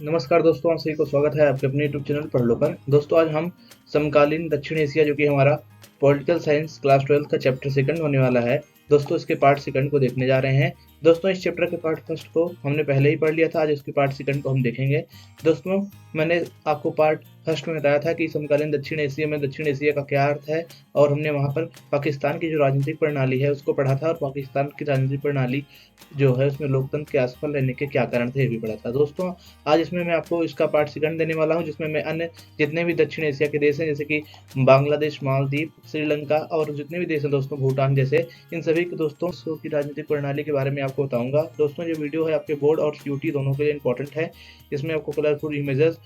नमस्कार दोस्तों, आप सभी को स्वागत है आपके अपने यूट्यूब चैनल पढ़ लो पर। दोस्तों आज हम समकालीन दक्षिण एशिया जो कि हमारा पॉलिटिकल साइंस क्लास 12 का चैप्टर सेकंड होने वाला है। दोस्तों इसके पार्ट सेकंड को देखने जा रहे हैं। दोस्तों इस चैप्टर के पार्ट फर्स्ट को हमने पहले ही पढ़ लिया था, आज इसके पार्ट सेकंड को हम देखेंगे। दोस्तों मैंने आपको पार्ट फर्स्ट में बताया था कि समकालीन दक्षिण एशिया में दक्षिण एशिया का क्या अर्थ है, और हमने वहाँ पर पाकिस्तान की जो राजनीतिक प्रणाली है उसको पढ़ा था, और पाकिस्तान की राजनीतिक प्रणाली जो है उसमें लोकतंत्र के असफल रहने के क्या कारण थे ये भी पढ़ा था। दोस्तों आज इसमें मैं आपको इसका पार्ट सेकंड देने वाला हूं, जिसमें मैं अन्य जितने भी दक्षिण एशिया के देश हैं जैसे कि बांग्लादेश, मालदीव, श्रीलंका और जितने भी देश हैं दोस्तों, भूटान जैसे, इन सभी के दोस्तों की राजनीतिक प्रणाली के बारे में आपको बताऊंगा। दोस्तों ये वीडियो है आपके बोर्ड और सीयूटी दोनों के लिए इंपॉर्टेंट है। इसमें आपको colourful images,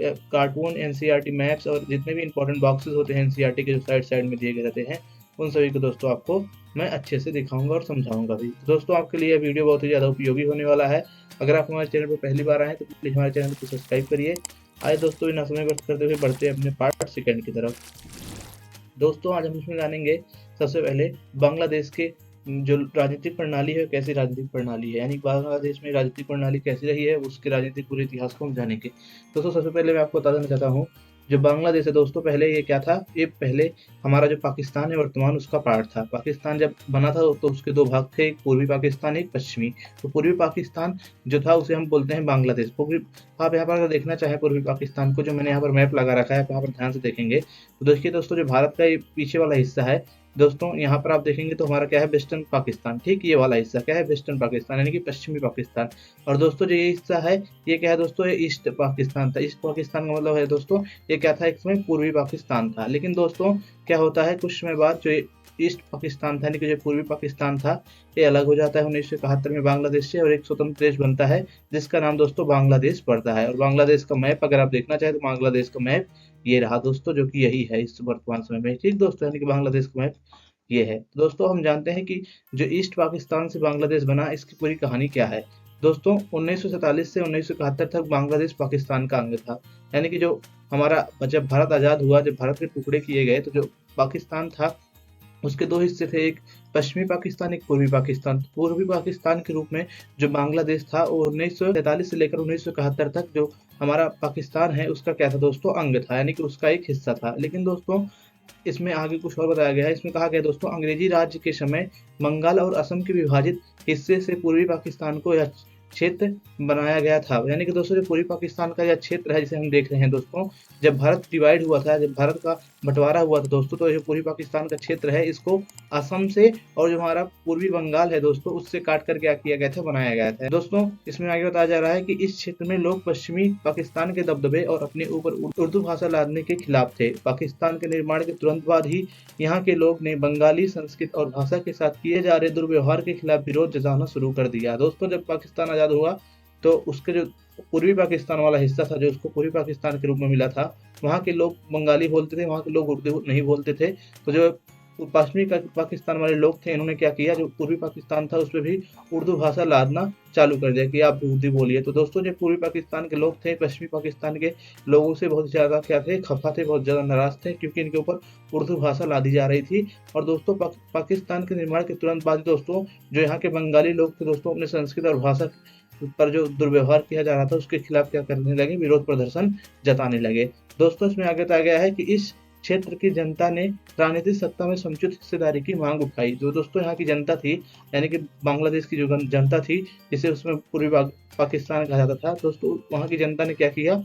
cartoon, NCERT maps और जितने भी इंपॉर्टेंट बॉक्सेस होते हैं एनसीईआरटी के जो साइड साइड में दिए गए रहते हैं, उन सभी को दोस्तों आपको मैं अच्छे से दिखाऊंगा और समझाऊंगा भी। दोस्तों आपके लिए वीडियो बहुत ही ज़्यादा उपयोगी होने वाला है। अगर आप हमारे चैनल पर पहली बार आए तो प्लीज़ हमारे चैनल को सब्सक्राइब करिए। आइए दोस्तों बिना समय व्यर्थ करते हुए बढ़ते हैं अपने पार्ट सेकंड की तरफ। दोस्तों आज हम इसमें जानेंगे सबसे पहले बांग्लादेश के जो राजनीतिक प्रणाली है कैसी राजनीतिक प्रणाली है, यानी बांग्लादेश में राजनीतिक प्रणाली कैसी रही है, उसके राजनीतिक पूरे इतिहास को हम जानेंगे। दोस्तों सबसे पहले मैं आपको बता देना चाहता हूँ, जो बांग्लादेश है दोस्तों पहले ये क्या था, ये पहले हमारा जो पाकिस्तान है वर्तमान उसका पार्ट था। पाकिस्तान जब बना था तो उसके दो भाग थे, एक पूर्वी पाकिस्तान एक पश्चिमी। तो पूर्वी पाकिस्तान जो था उसे हम बोलते हैं बांग्लादेश। आप यहाँ पर अगर देखना चाहें पूर्वी पाकिस्तान को, जो मैंने यहाँ पर मैप लगा रखा है, यहाँ पर ध्यान से देखेंगे तो देखिए दोस्तों, जो भारत का ये पीछे वाला हिस्सा है दोस्तों, यहाँ पर आप देखेंगे तो हमारा क्या है, वेस्टर्न पाकिस्तान। ठीक, ये वाला हिस्सा क्या है, वेस्टर्न पाकिस्तान यानी कि पश्चिमी पाकिस्तान। और दोस्तों जो ये हिस्सा है ये क्या है दोस्तों, ये ईस्ट पाकिस्तान था। ईस्ट पाकिस्तान का मतलब है दोस्तों ये क्या था, एक समय पूर्वी पाकिस्तान था। लेकिन दोस्तों क्या होता है, कुछ समय बाद जो ईस्ट पाकिस्तान था यानी कि जो पूर्वी पाकिस्तान था ये अलग हो जाता है 1971 में बांग्लादेश से, और एक स्वतंत्र देश बनता है जिसका नाम दोस्तों बांग्लादेश पड़ता है। और बांग्लादेश का मैप अगर आप देखना चाहें तो बांग्लादेश का मैप ये रहा दोस्तों, जो कि यही है इस वर्तमान समय में। ठीक दोस्तों, यानी कि बांग्लादेश का मैप ये है। दोस्तों हम जानते हैं कि जो ईस्ट पाकिस्तान से बांग्लादेश बना इसकी पूरी कहानी क्या है। दोस्तों 1947 से 1971 तक बांग्लादेश पाकिस्तान का अंग था। यानी कि जो हमारा जब भारत आज़ाद हुआ, जब भारत के टुकड़े किए गए तो जो पाकिस्तान था उसके दो हिस्से थे, एक पश्चिमी पाकिस्तान एक पूर्वी पाकिस्तान। पूर्वी पाकिस्तान के रूप में जो बांग्लादेश था वो 1947 से लेकर 1971 तक जो हमारा पाकिस्तान है उसका क्या था दोस्तों, अंग था, यानी कि उसका एक हिस्सा था। लेकिन दोस्तों इसमें आगे कुछ और बताया गया है। इसमें कहा गया दोस्तों, अंग्रेजी राज्य के समय बंगाल और असम के विभाजित हिस्से से पूर्वी पाकिस्तान को यह क्षेत्र बनाया गया था। यानी कि दोस्तों जो पूर्वी पाकिस्तान का यह क्षेत्र है जिसे हम देख रहे हैं दोस्तों, जब भारत डिवाइड हुआ था, जब भारत का बंटवारा हुआ था दोस्तों, तो जो पूर्वी पाकिस्तान का क्षेत्र है इसको असम से और जो हमारा पूर्वी बंगाल है दोस्तों उससे काट कर क्या किया गया था, बनाया गया था। दोस्तों इसमें आगे बताया जा रहा है कि इस क्षेत्र में लोग पश्चिमी पाकिस्तान के दबदबे और अपने ऊपर उर्दू भाषा लादने के खिलाफ थे। पाकिस्तान के निर्माण के तुरंत बाद ही यहाँ के लोग ने बंगाली संस्कृत और भाषा के साथ किए जा रहे दुर्व्यवहार के खिलाफ विरोध जताना शुरू कर दिया। दोस्तों जब पाकिस्तान आज़ाद हुआ तो उसके जो पूर्वी पाकिस्तान वाला हिस्सा था, जो उसको पूर्वी पाकिस्तान के रूप में मिला था, वहाँ के लोग बंगाली बोलते थे, वहाँ के लोग उर्दू नहीं बोलते थे। तो जो पश्चिमी पाकिस्तान वाले लोग थे इन्होंने क्या किया, जो पूर्वी पाकिस्तान था उस पर भी उर्दू भाषा लादना चालू कर दिया कि आप उर्दू बोलिए। तो दोस्तों जो पूर्वी पाकिस्तान के लोग थे पश्चिमी पाकिस्तान के लोगों से बहुत ज़्यादा क्या थे, खफा थे, बहुत ज़्यादा नाराज थे, क्योंकि इनके ऊपर उर्दू भाषा लादी जा रही थी। और दोस्तों पाकिस्तान के निर्माण के तुरंत बाद दोस्तों जो यहाँ के बंगाली लोग थे दोस्तों, अपने संस्कृत और भाषा पर जो दुर्व्यवहार किया जा रहा था उसके खिलाफ क्या करने लगे, विरोध प्रदर्शन जताने लगे। दोस्तों इसमें आगे बताया गया है कि इस क्षेत्र की जनता ने राजनीतिक सत्ता में समुचित हिस्सेदारी की मांग उठाई। जो दोस्तों यहाँ की जनता थी यानी कि बांग्लादेश की जो जनता थी, जिसे उसमें पूर्वी पाकिस्तान कहा जाता था दोस्तों, वहाँ की जनता ने क्या किया,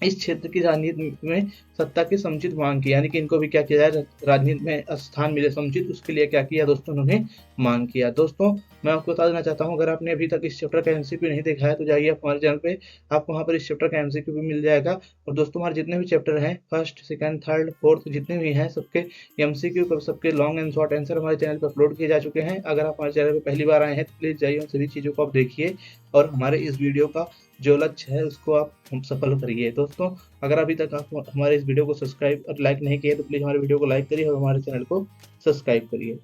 इस क्षेत्र की राजनीति में सत्ता की समुचित मांग की, यानी कि इनको भी क्या किया जाए, राजनीति में स्थान मिले समुचित, उसके लिए क्या किया दोस्तों, उन्होंने मांग किया। दोस्तों मैं आपको बता देना चाहता हूं, अगर आपने अभी तक इस चैप्टर का एमसीक्यू नहीं देखा है तो जाइए आप हमारे चैनल पे, आपको वहां पर इस चैप्टर का एमसीक्यू भी मिल जाएगा। और दोस्तों हमारे जितने भी चैप्टर हैं, फर्स्ट सेकंड थर्ड फोर्थ जितने भी हैं, सबके एमसीक्यू सबके लॉन्ग एंड शॉर्ट आंसर हमारे चैनल पर अपलोड किए जा चुके हैं। अगर आप हमारे चैनल पर पहली बार आए हैं तो प्लीज़ जाइए उन सभी चीज़ों को आप देखिए और हमारे इस वीडियो का जो लक्ष्य है उसको आप सफल करिए। दोस्तों अगर अभी तक आप हमारे इस वीडियो को सब्सक्राइब और लाइक नहीं किए तो प्लीज़ हमारे वीडियो को लाइक करिए और हमारे चैनल को सब्सक्राइब करिए।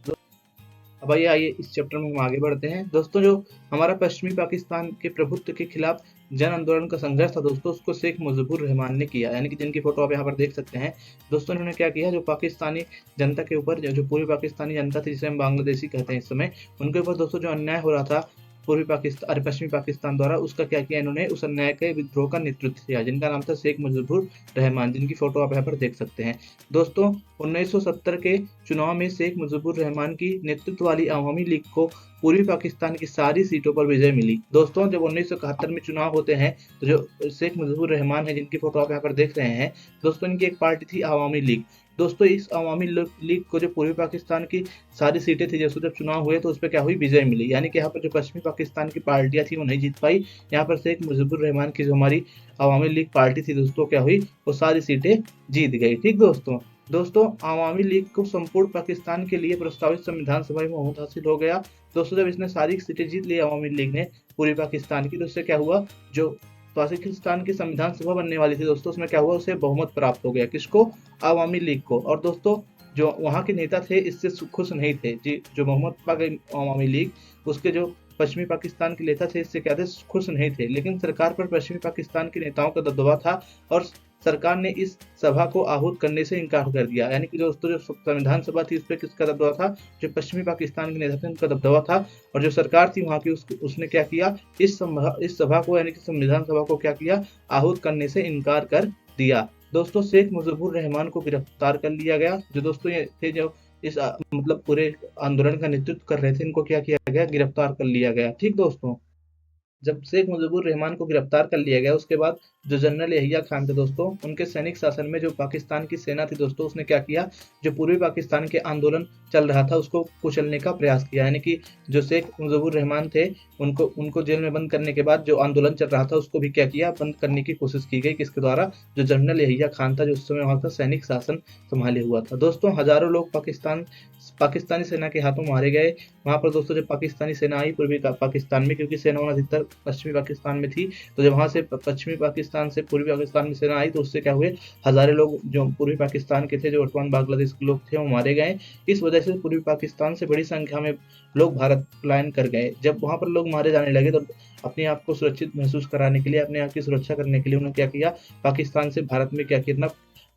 अब आइए इस चैप्टर में हम आगे बढ़ते हैं। दोस्तों जो हमारा पश्चिमी पाकिस्तान के प्रभुत्व के खिलाफ जन आंदोलन का संघर्ष था दोस्तों, उसको शेख मुजीबुर रहमान ने किया, यानी कि जिनकी फोटो आप यहाँ पर देख सकते हैं। दोस्तों इन्होंने क्या किया, जो पाकिस्तानी जनता के ऊपर, जो पूर्वी पाकिस्तानी जनता थी जिसे हम बांग्लादेशी कहते हैं इस समय, उनके ऊपर दोस्तों जो अन्याय हो रहा था पश्चिमी पाकिस्तान द्वारा उसका क्या किया, इन्होंने उस अन्याय के विद्रोह का नेतृत्व किया, जिनका नाम था शेख मुजीबुर रहमान, जिनकी फोटो आप यहाँ पर देख सकते हैं। दोस्तों 1970 के चुनाव में शेख मुजीबुर रहमान की नेतृत्व वाली अवामी लीग को पूर्वी पाकिस्तान की सारी सीटों पर विजय मिली। दोस्तों जब 1971 में चुनाव होते हैं तो जो शेख मुजीबुर रहमान है, जिनकी फोटो आप यहाँ पर देख रहे हैं दोस्तों, इनकी एक पार्टी थी अवामी लीग। दोस्तों इस अवामी लीग को जो पूर्वी पाकिस्तान की सारी सीटें थी, जैसे जब चुनाव हुए तो उस पर क्या हुई, विजय मिली, यानी कि यहाँ पर जो पश्चिमी पाकिस्तान की पार्टियां थी वो नहीं जीत पाई। यहाँ पर शेख मुजीबुर रहमान की जो हमारी अवामी लीग पार्टी थी दोस्तों, क्या हुई, वो सारी सीटें जीत गई। ठीक दोस्तों अवामी लीग को संपूर्ण पाकिस्तान के लिए प्रस्तावित संविधान सभा में बहुमत हासिल हो गया। दोस्तों जब इसने सारी सीटें जीत ली अवामी लीग ने पूर्वी पाकिस्तान की, तो उससे क्या हुआ, जो पाकिस्तान की संविधान सभा बनने वाली थी दोस्तों, उसमें क्या हुआ, उसे बहुमत प्राप्त हो गया। किसको, अवामी लीग को। और दोस्तों जो वहां के नेता थे इससे खुश नहीं थे जी, जो बहुमत पा गई अवामी लीग, उसके जो पश्चिमी पाकिस्तान के नेता थे इससे क्या थे, खुश नहीं थे। लेकिन सरकार पर पश्चिमी पाकिस्तान के नेताओं का दबदबा था और सरकार ने इस सभा को आहूत करने से इनकार कर दिया। यानी कि दोस्तों जो संविधान सभा थी उस पर किसका दबदबा था, जो पश्चिमी पाकिस्तान के नेता थे उनका दबदबा था। और जो सरकार थी वहां की उसने क्या किया, इस सभा को यानी कि संविधान सभा को क्या किया, आहूत करने से इनकार कर दिया। दोस्तों शेख मुजीबुर रहमान को गिरफ्तार कर लिया गया। जो दोस्तों ये थे जो इस मतलब पूरे आंदोलन का नेतृत्व कर रहे थे, इनको क्या किया गया, गिरफ्तार कर लिया गया। ठीक दोस्तों, जब शेख मुजीबुर रहमान को गिरफ्तार कर लिया गया उसके बाद जो जनरल यहिया खान थे दोस्तों, उनके सैनिक शासन में जो पाकिस्तान की सेना थी दोस्तों, उसने क्या किया, जो पूर्वी पाकिस्तान के आंदोलन चल रहा था उसको कुचलने का प्रयास किया। यानी कि जो शेख मुजीबुर रहमान थे उनको जेल में बंद करने के बाद जो आंदोलन चल रहा था उसको भी क्या किया, बंद करने की कोशिश की गई। किसके द्वारा, जो जनरल यहिया खान था, जो उस समय वहां का सैनिक शासन संभाले हुआ था। दोस्तों हजारों लोग पाकिस्तानी सेना के हाथों मारे गए। वहां पर दोस्तों जब पाकिस्तानी सेना आई पूर्वी पाकिस्तान में, क्योंकि सेना अधिकतर पश्चिमी पाकिस्तान में थी, तो जब वहां से पश्चिमी पाकिस्तान से पूर्वी पाकिस्तान में सेना आई तो उससे क्या हुए, हजारों लोग जो पूर्वी पाकिस्तान के थे, जो वर्तमान बांग्लादेश के लोग थे, वो मारे गए। इस वजह से पूर्वी पाकिस्तान से बड़ी संख्या में लोग भारत पलायन कर गए। जब वहां पर लोग मारे जाने लगे तो अपने आप को सुरक्षित महसूस कराने के लिए, अपने आप की सुरक्षा करने के लिए उन्होंने क्या किया, पाकिस्तान से भारत में क्या कितना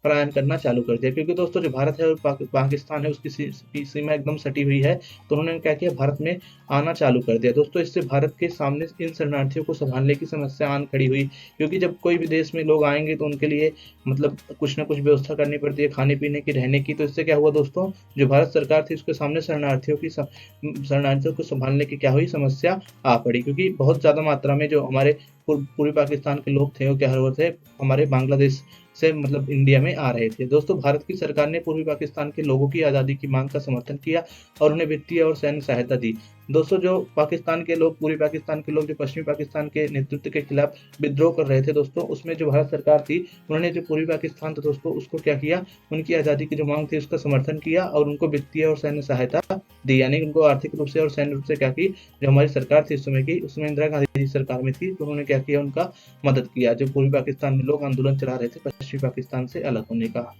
पलायन करना चालू कर दिया। क्योंकि दोस्तों जो भारत है और पाकिस्तान है उसकी सीमा एकदम सटी हुई है, तो उन्होंने क्या किया, भारत में आना चालू कर दिया। दोस्तों इससे भारत के सामने इन शरणार्थियों को संभालने की समस्या आन खड़ी हुई, क्योंकि जब कोई भी देश में लोग आएंगे तो उनके लिए मतलब कुछ ना कुछ व्यवस्था करनी पड़ती है, खाने पीने की, रहने की। तो इससे क्या हुआ दोस्तों, जो भारत सरकार थी उसके सामने शरणार्थियों को संभालने की क्या हुई, समस्या आ पड़ी। क्योंकि बहुत ज्यादा मात्रा में जो हमारे पूर्वी पाकिस्तान के लोग थे वो क्या हो रहे थे, हमारे बांग्लादेश से मतलब इंडिया में आ रहे थे। दोस्तों भारत की सरकार ने पूर्वी पाकिस्तान के लोगों की आज़ादी की मांग का समर्थन किया और उन्हें वित्तीय और सैन्य सहायता दी। दोस्तों जो पाकिस्तान के लोग, पूर्वी पाकिस्तान के लोग जो पश्चिमी पाकिस्तान के नेतृत्व के खिलाफ विद्रोह कर रहे थे दोस्तों, उसमें जो भारत सरकार थी उन्होंने जो पूर्वी पाकिस्तान था दोस्तों उसको क्या किया, उनकी आज़ादी की जो मांग थी उसका समर्थन किया और उनको वित्तीय और सैन्य सहायता दी। यानी उनको आर्थिक रूप से और सैन्य रूप से क्या की, जो हमारी सरकार थी उस समय की, उसमें इंदिरा गांधी जी सरकार में थी, तो उन्होंने क्या किया, उनका मदद किया। जो पूर्वी पाकिस्तान में लोग आंदोलन चला रहे थे पश्चिमी पाकिस्तान से अलग होने का।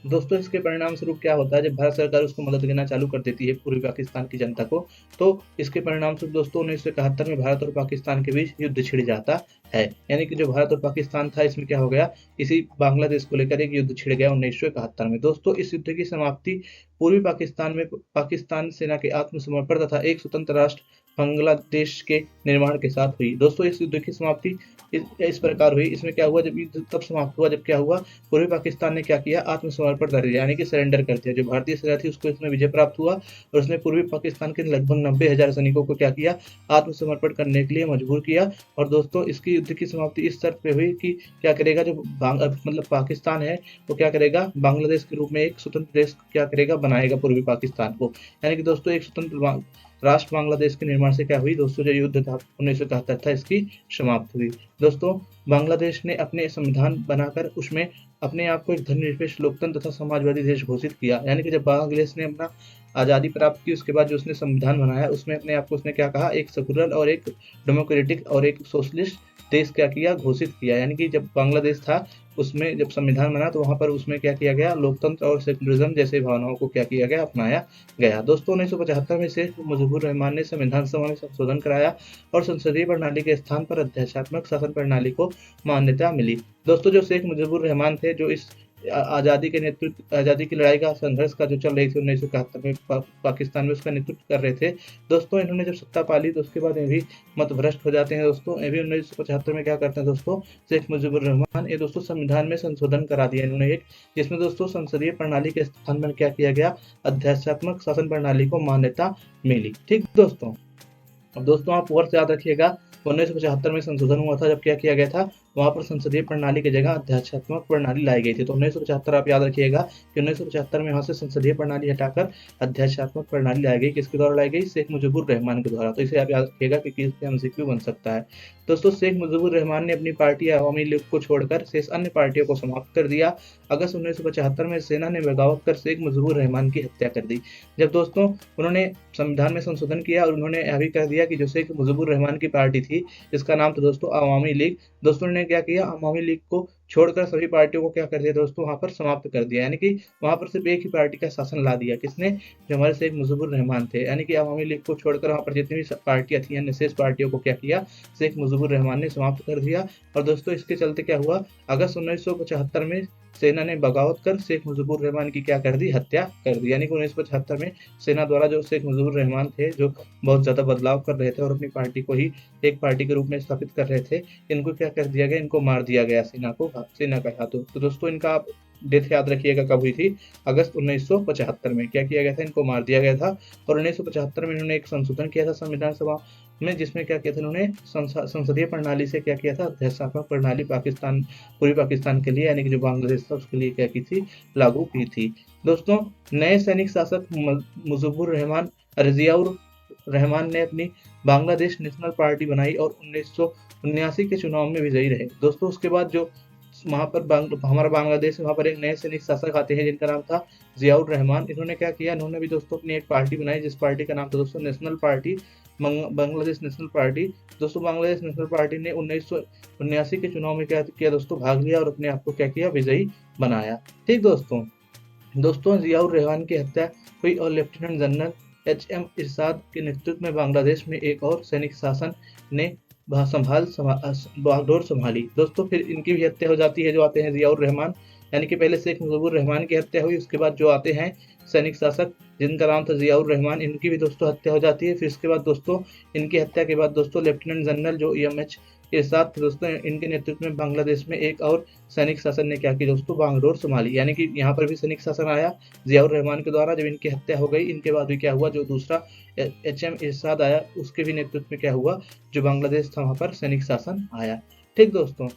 दोस्तों इसके परिणाम स्वरूप क्या होता है, जब भारत सरकार उसको मदद देना चालू कर देती है पूर्वी पाकिस्तान की जनता को, तो इसके परिणाम स्वरूप दोस्तों 1971 में भारत और पाकिस्तान के बीच युद्ध छिड़ जाता है। यानी कि जो भारत और पाकिस्तान था इसमें क्या हो गया, इसी बांग्लादेश को लेकर एक युद्ध छिड़ गया 1971 में। दोस्तों इस युद्ध की समाप्ति पूर्वी पाकिस्तान में पाकिस्तान सेना के आत्मसमर्पण तथा एक स्वतंत्र राष्ट्र बांग्लादेश के निर्माण के साथ हुई। दोस्तों इस युद्ध की समाप्ति इस प्रकार हुई, इसमें क्या हुआ, जब युद्ध तब समाप्त हुआ जब क्या हुआ, पूर्वी पाकिस्तान ने क्या किया, आत्मसमर्पण कर दिया, यानी कि सरेंडर कर दिया। जो भारतीय सेना थी उसको इसमें विजय प्राप्त हुआ और उसने पूर्वी पाकिस्तान के लगभग 90,000 सैनिकों को क्या किया, आत्मसमर्पण करने के लिए मजबूर किया। और दोस्तों इसकी युद्ध की समाप्ति इस शर्त पे हुई कि क्या करेगा, जो मतलब पाकिस्तान है वो क्या करेगा, बांग्लादेश के रूप में एक स्वतंत्र देश क्या करेगा, बनाएगा पूर्वी पाकिस्तान को। यानी कि दोस्तों एक स्वतंत्र राष्ट्र बांग्लादेश के निर्माण से क्या हुई दोस्तों, जो युद्ध था 1971 था इसकी समाप्त हुई। दोस्तों बांग्लादेश ने अपने संविधान बनाकर उसमें अपने आप को एक धर्मनिरपेक्ष लोकतंत्र तथा समाजवादी देश घोषित किया। यानी कि जब बांग्लादेश ने अपना आज़ादी प्राप्त की उसके बाद जो उसने संविधान बनाया उसमें अपने आप को उसने क्या कहा, एक सेकुलर और एक डेमोक्रेटिक और एक सोशलिस्ट देश क्या किया, घोषित किया। यानी कि जब बांग्लादेश था उसमें जब संविधान बना तो वहां पर उसमें क्या किया गया, लोकतंत्र और सेकुलरिज्म जैसे भावनाओं को क्या किया गया, अपनाया गया। दोस्तों 1975 में शेख मुजीबुर रहमान ने संविधान सभा में संशोधन कराया और संसदीय प्रणाली के स्थान पर अध्यात्मक शासन प्रणाली को मान्यता मिली। दोस्तों जो शेख मुजीबुर रहमान थे, जो इस आज़ादी की लड़ाई का संघर्ष का जो चल रही थी 1971 में पाकिस्तान में, उसका नेतृत्व कर रहे थे। दोस्तों इन्होंने जब सत्ता पा ली तो उसके बाद ये भी मतभ्रष्ट हो जाते हैं दोस्तों। ये भी 1975 में क्या करते हैं दोस्तों, शेख मुजीबुर रहमान, ये दोस्तों संविधान में संशोधन करा दिया इन्होंने एक, जिसमें दोस्तों संसदीय प्रणाली के स्थान पर क्या किया गया, अध्यात्मात्मक शासन प्रणाली को मान्यता मिली। ठीक दोस्तों, अब दोस्तों आप वर्ष याद रखिएगा, 1975 में संशोधन हुआ था, जब क्या किया गया था, वहां पर संसदीय प्रणाली की जगह अध्यात्मात्मक प्रणाली लाई गई थी। तो 1975 आप याद रखिएगा कि 1975 में वहां से संसदीय प्रणाली हटाकर अध्यात्मात्मक प्रणाली लाई गई। किसके द्वारा लाई गई, शेख मुजीबुर रहमान के द्वारा। तो इसे आप याद रखिएगा कि किसके एमसीक्यू बन सकता है। दोस्तों शेख मुजीबुर रहमान ने अपनी पार्टी अवामी लीग को छोड़कर शेष अन्य पार्टियों को समाप्त कर दिया। अगस्त 1975 में सेना ने बगावत कर शेख मुजीबुर रहमान की हत्या कर दी। जब दोस्तों उन्होंने संविधान में संशोधन किया और उन्होंने यह भी कह दिया कि जो शेख मुजीबुर रहमान की पार्टी थी, जिसका नाम था दोस्तों अवामी लीग, दोस्तों ने क्या किया, अवामी लीग को छोड़कर सभी पार्टियों को क्या कर दिया दोस्तों, वहां पर समाप्त कर दिया। यानी कि वहां पर सिर्फ एक ही पार्टी का शासन ला दिया। किसने, जो हमारे शेख मुजीबुर रहमान थे। यानी कि अवामी लीग को छोड़कर वहां पर जितनी भी पार्टियां थी, अन्य शेष पार्टियों को क्या किया, शेख मुजीबुर रहमान ने समाप्त कर दिया। और दोस्तों इसके चलते क्या हुआ, अगस्त 1975 में सेना ने बगावत कर शेख मुजीबुर रहमान की क्या कर दी, हत्या कर दी। यानी कि 1975 में सेना द्वारा जो शेख मुजीबुर रहमान थे, जो बहुत ज्यादा बदलाव कर रहे थे और अपनी पार्टी को ही एक पार्टी के रूप में स्थापित कर रहे थे, इनको क्या कर दिया गया, इनको मार दिया गया सेना के हाथों। तो दोस्तों इनका डेथ याद रखिएगा कब हुई थी, अगस्त 1975 में क्या किया गया था, इनको मार दिया गया था। और 1975 में इन्होंने एक संशोधन किया था संविधान सभा में, जिसमें क्या किया था, इन्होंने संसदीय प्रणाली से क्या किया था, अध्यात्मात्मक प्रणाली पाकिस्तान, पूरी पाकिस्तान के लिए, यानी कि जो बांग्लादेश था उसके लिए क्या की थी, लागू की थी। दोस्तों नए सैनिक शासक मुजीबुर रहमान, रजियाउर रहमान ने अपनी बांग्लादेश नेशनल पार्टी बनाई और 1979 के चुनाव में विजयी रहे। दोस्तों उसके बाद जो वहां पर हमारा बांग्लादेश, वहां पर एक नए सैनिक शासक आते हैं जिनका नाम था जियाउर रहमान। इन्होंने क्या किया, इन्होंने भी दोस्तों अपनी एक पार्टी बनाई, जिस पार्टी का नाम था दोस्तों national party, Bangladesh national party. दोस्तों बांग्लादेश नेशनल पार्टी ने 1979 के चुनाव में क्या किया दोस्तों, भाग लिया और अपने आप को क्या किया, विजयी बनाया। ठीक दोस्तों जियाउर रहमान की हत्या हुई और लेफ्टिनेंट जनरल HM इरशाद के नेतृत्व में बांग्लादेश में एक और सैनिक शासन ने बागडोर संभाली। दोस्तों फिर इनकी भी हत्या हो जाती है, जो आते हैं जियाउर रहमान। यानी कि पहले शेख मुजीबुर रहमान की हत्या हुई, उसके बाद जो आते हैं सैनिक शासक जिनका नाम था जियाउर रहमान, इनकी भी दोस्तों हत्या हो जाती है। फिर इसके बाद दोस्तों इनकी हत्या के बाद दोस्तों लेफ्टिनेंट जनरल जो EMH इरशाद थे दोस्तों, इनके नेतृत्व में बांग्लादेश में एक और सैनिक शासन ने क्या की दोस्तों, बागडोर संभाली। यानी कि यहाँ पर भी सैनिक शासन आया जियाउर रहमान के द्वारा। जब इनकी हत्या हो गई, इनके बाद भी क्या हुआ, जो दूसरा HM इरशाद आया, उसके भी नेतृत्व में क्या हुआ, जो बांग्लादेश था वहां पर सैनिक शासन आया। ठीक दोस्तों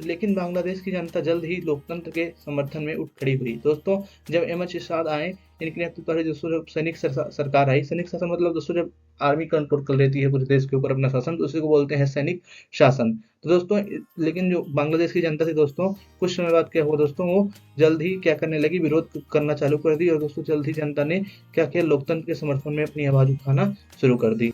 लेकिन बांग्लादेश की जनता जल्द ही लोकतंत्र के समर्थन में उठ खड़ी हुई। दोस्तों जब MH इरशाद आए, इनके नेतृत्व में दोस्तों जब सैनिक सरकार आई, सैनिक शासन मतलब दोस्तों जब आर्मी कंट्रोल कर लेती है पूरे देश के ऊपर अपना शासन, तो उसी को बोलते हैं सैनिक शासन। तो दोस्तों लेकिन जो बांग्लादेश की जनता थी दोस्तों, कुछ समय बाद क्या हुआ दोस्तों, वो जल्द ही क्या करने लगी, विरोध करना चालू कर दी। और दोस्तों जल्द ही जनता ने क्या किया, लोकतंत्र के समर्थन में अपनी आवाज उठाना शुरू कर दी।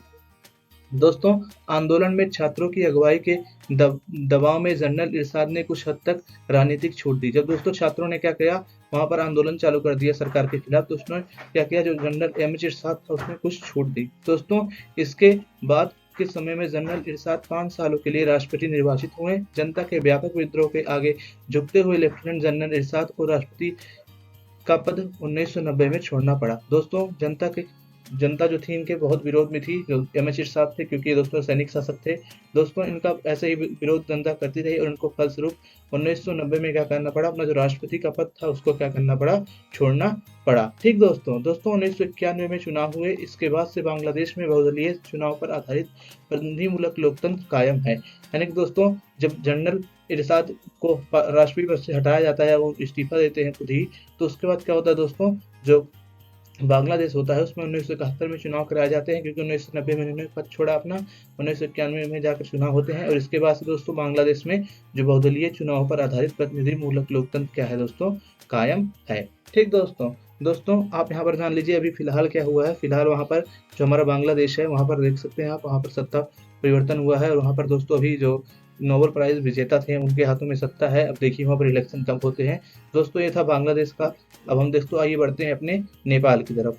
दोस्तों आंदोलन में छात्रों की अगुवाई के दबाव में जनरल इरशाद ने कुछ हद तक राजनीतिक छूट दी। जब दोस्तों छात्रों ने क्या किया, वहां पर आंदोलन चालू कर दिया सरकार के खिलाफ, तो उसने क्या किया, जो जनरल MH इरशाद था उसने कुछ छूट दी। दोस्तों इसके बाद के समय में जनरल इरशाद 5 सालों के लिए राष्ट्रपति निर्वाचित हुए। जनता के व्यापक विद्रोह के आगे झुकते हुए लेफ्टिनेंट जनरल इरशाद को राष्ट्रपति का पद 1990 में छोड़ना पड़ा। दोस्तों जनता जो थी इनके बहुत विरोध में थी, जो MH इरशाद थे, क्योंकि ये दोस्तों सैनिक शासक थे। दोस्तों इनका ऐसे ही विरोध जनता करती रही और इनको फलस्वरूप 1990 में क्या करना पड़ा, अपना जो राष्ट्रपति का पद था उसको क्या करना पड़ा, छोड़ना पड़ा। ठीक दोस्तों 1991 में चुनाव हुए। इसके बाद से बांग्लादेश में बहुदलीय चुनाव पर आधारित प्रतिनिधिमूलक लोकतंत्र कायम है। यानी कि दोस्तों जब जनरल इरशाद को राष्ट्रपति पद से हटाया जाता है, वो इस्तीफा देते हैं खुद ही, तो उसके बाद क्या होता है दोस्तों, जो बांग्लादेश होता है उसमें 1971 में चुनाव कराए जाते हैं, क्योंकि 1990 में इन्होंने पद छोड़ा अपना, 1991 में जाकर चुनाव होते हैं। और इसके बाद से दोस्तों बांग्लादेश में जो बहुदलीय चुनाव पर आधारित प्रतिनिधिमूलक लोकतंत्र क्या है दोस्तों, कायम है। ठीक दोस्तों आप यहाँ पर जान लीजिए अभी फिलहाल क्या हुआ है। फिलहाल वहाँ पर जो हमारा बांग्लादेश है, वहाँ पर देख सकते हैं आप, वहाँ पर सत्ता परिवर्तन हुआ है और वहाँ पर दोस्तों अभी जो नोबेल प्राइज विजेता थे उनके हाथों में सत्ता है। अब देखिए वहाँ पर इलेक्शन कब होते हैं। दोस्तों ये था बांग्लादेश का। अब हम दोस्तों आइए बढ़ते हैं अपने नेपाल की तरफ।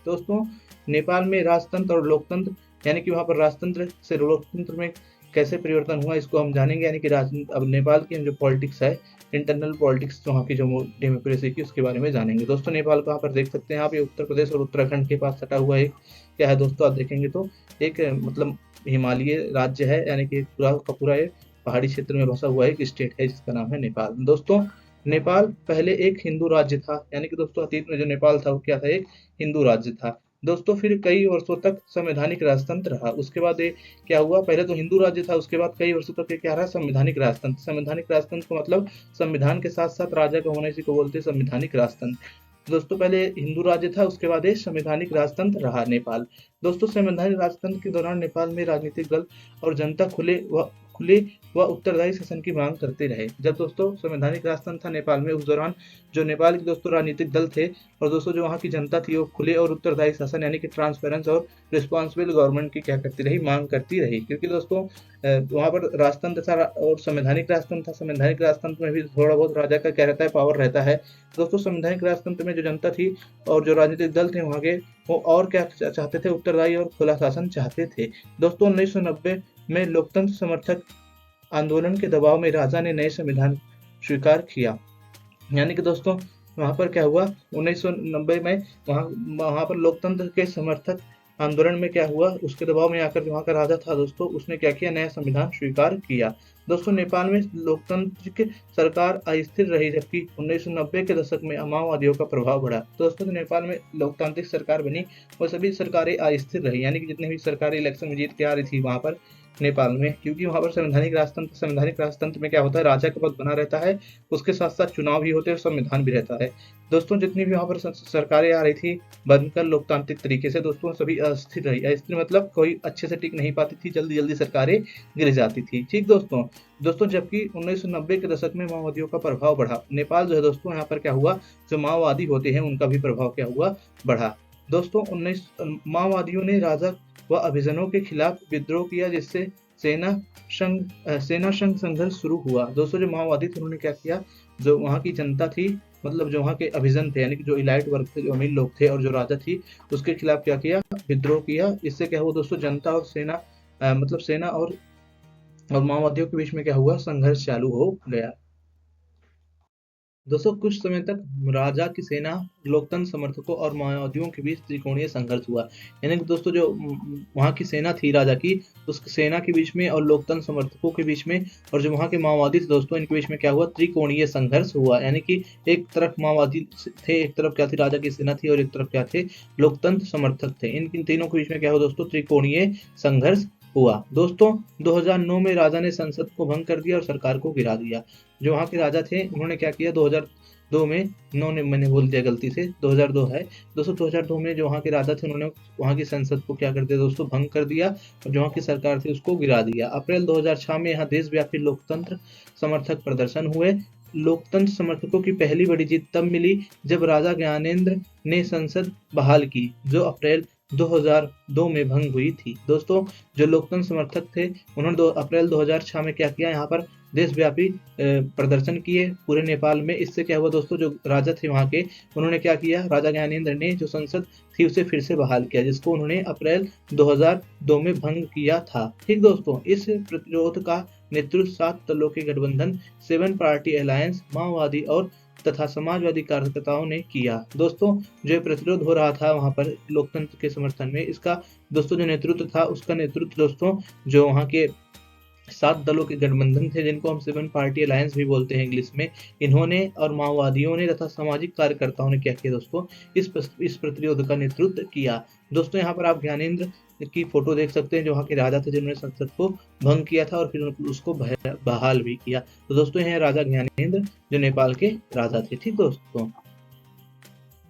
दोस्तों नेपाल में राजतंत्र और लोकतंत्र, यानी कि वहाँ पर राजतंत्र से लोकतंत्र में कैसे परिवर्तन हुआ इसको हम जानेंगे, यानी कि अब नेपाल की जो पॉलिटिक्स है, इंटरनल पॉलिटिक्स वहाँ की जो डेमोक्रेसी की, उसके बारे में जानेंगे। दोस्तों नेपाल को यहाँ पर देख सकते हैं आप, ये उत्तर प्रदेश और उत्तराखंड के पास सटा हुआ एक क्या है दोस्तों, आप देखेंगे तो एक मतलब हिमालयी राज्य है, यानी कि पूरा का पूरा एक पहाड़ी क्षेत्र में बसा हुआ एक स्टेट है जिसका नाम है नेपाल। दोस्तों नेपाल पहले एक हिंदू राज्य था, यानी कि दोस्तों अतीत में जो नेपाल था वो क्या था, एक हिंदू राज्य था। दोस्तों फिर कई वर्षों तक संवैधानिक राजतंत्र रहा, उसके बाद ये क्या हुआ, पहले तो हिंदू राज्य था, उसके बाद कई वर्षों तक ये क्या रहा, संवैधानिक राजतंत्र। संवैधानिक राजतंत्र का मतलब संविधान के साथ साथ राजा का होना, इसी को बोलते हैं संवैधानिक राजतंत्र। दोस्तों पहले हिंदू राज्य था, उसके बाद ये संवैधानिक राजतंत्र रहा नेपाल। दोस्तों संवैधानिक राजतंत्र के दौरान नेपाल में राजनीतिक दल और जनता खुले व उत्तरदायी शासन की मांग करते रहे। जब दोस्तों संवैधानिक राजतंत्र था नेपाल में, उस दौरान जो नेपाल के दोस्तों राजनीतिक दल थे और दोस्तों जो वहाँ की जनता थी, वो खुले और उत्तरदायी शासन यानी कि ट्रांसपेरेंस और रिस्पॉन्सिबल गवर्नमेंट की क्या करती रही, मांग करती रही। क्योंकि दोस्तों वहाँ पर राजतंत्र था और संवैधानिक राजतंत्र था। संवैधानिक राजतंत्र में भी थोड़ा बहुत राजा का क्या रहता है, पावर रहता है। दोस्तों संवैधानिक राजतंत्र में जो जनता थी और जो राजनीतिक दल थे वहाँ के, वो और क्या चाहते थे, उत्तरदायी और खुला शासन चाहते थे। दोस्तों 1990 में लोकतंत्र समर्थक आंदोलन के दबाव में राजा ने नए संविधान स्वीकार किया। यानी कि दोस्तों वहां पर क्या हुआ, 1990 में वहां पर लोकतंत्र के समर्थक आंदोलन में क्या हुआ, उसके दबाव में आकर वहां का राजा था दोस्तों, उसने क्या किया, नया संविधान स्वीकार किया। दोस्तों नेपाल में लोकतांत्रिक सरकार अस्थिर रही, जबकि 1990 के दशक में माओवादियों का प्रभाव बढ़ा। दोस्तों जो नेपाल में लोकतांत्रिक सरकार बनी, वो सभी सरकारें अस्थिर रही, यानी कि जितने भी सरकारें इलेक्शन में जीत के आ रही थी वहां पर नेपाल में, क्योंकि वहां पर संवैधानिक राजतंत्र में क्या होता है, राजा का पद बना रहता है, उसके साथ साथ चुनाव भी होते हैं और संविधान भी रहता है। दोस्तों जितनी भी वहां पर सरकारें आ रही थी बनकर लोकतांत्रिक तरीके से, दोस्तों सभी अस्थिर रही। अस्थिर मतलब कोई अच्छे से टिक नहीं पाती थी, जल्दी जल्दी सरकारें गिर जाती थी। ठीक दोस्तों जबकि 1990 के दशक में माओवादियों का प्रभाव बढ़ा। नेपाल जो है दोस्तों, यहाँ पर क्या हुआ, जो माओवादी होते हैं उनका भी प्रभाव क्या हुआ, बढ़ा। दोस्तों माओवादियों ने राजा व अभिजनों के खिलाफ विद्रोह किया, जिससे सेना संघ संघर्ष शुरू हुआ। दोस्तों जो माओवादी थे उन्होंने क्या किया, जो वहाँ की जनता थी, मतलब जो वहाँ के अभिजन थे, यानी कि जो इलाइट वर्ग थे, जो अमीर लोग थे, और जो राजा थी, उसके खिलाफ क्या किया, विद्रोह किया। इससे क्या हुआ दोस्तों, जनता और सेना मतलब सेना और माओवादियों के बीच में क्या हुआ, संघर्ष चालू हो गया। दोस्तों कुछ समय तक राजा की सेना, लोकतंत्र समर्थकों और माओवादियों के बीच त्रिकोणीय संघर्ष हुआ। यानी कि दोस्तों जो वहाँ की सेना थी राजा की, उस सेना के बीच में और लोकतंत्र समर्थकों के बीच में और जो वहाँ के माओवादी थे दोस्तों, इनके बीच में क्या हुआ, त्रिकोणीय संघर्ष हुआ। यानी कि एक तरफ माओवादी थे, एक तरफ क्या थी, राजा की सेना थी, और एक तरफ क्या थे, लोकतंत्र समर्थक थे। इन तीनों के बीच में क्या हुआ दोस्तों, त्रिकोणीय संघर्ष हुआ। दोस्तों 2009 में राजा ने संसद को भंग कर दिया और सरकार को गिरा दिया। जो वहाँ के राजा थे उन्होंने क्या किया, 2002 में, मैंने बोल दिया गलती से, 2002 है दोस्तों, 2002 में जो वहाँ के राजा थे उन्होंने वहाँ की संसद को क्या कर दिया दोस्तों, भंग कर दिया, और जो वहाँ की सरकार थी उसको गिरा दिया। अप्रैल 2006 में यहाँ देशव्यापी लोकतंत्र समर्थक प्रदर्शन हुए। लोकतंत्र समर्थकों की पहली बड़ी जीत तब मिली जब राजा ज्ञानेंद्र ने संसद बहाल की, जो अप्रैल 2002 में भंग हुई थी। दोस्तों जो लोकतंत्र समर्थक थे उन्होंने अप्रैल 2006 में क्या किया, यहाँ पर देशव्यापी प्रदर्शन किए पूरे नेपाल में। इससे क्या हुआ दोस्तों, जो राजा थे वहाँ के, उन्होंने क्या किया, राजा ज्ञानेंद्र ने जो संसद थी उसे फिर से बहाल किया, जिसको उन्होंने अप्रैल 2002 में भंग किया था। ठीक दोस्तों, इस प्रतिरोध का नेतृत्व 7 दलों के गठबंधन 7 पार्टी अलायंस, माओवादी और तथा समाजवादी कार्यकर्ताओं ने किया। दोस्तों जो प्रतिरोध हो रहा था वहां पर लोकतंत्र के समर्थन में, इसका दोस्तों जो नेतृत्व था, उसका नेतृत्व दोस्तों जो वहां के 7 दलों के गठबंधन थे, जिनको हम 7 पार्टी अलायंस भी बोलते हैं इंग्लिश में, इन्होंने और माओवादियों ने तथा सामाजिक कार्यकर्ताओं ने क्या किया दोस्तों, इस प्रतिरोध का नेतृत्व किया। दोस्तों यहाँ पर आप ज्ञानेंद्र की फोटो देख सकते हैं, जो वहाँ के राजा थे जिन्होंने संसद को भंग किया था और फिर उसको बहाल भी किया। तो दोस्तों यह राजा ज्ञानेंद्र जो नेपाल के राजा थे। ठीक दोस्तों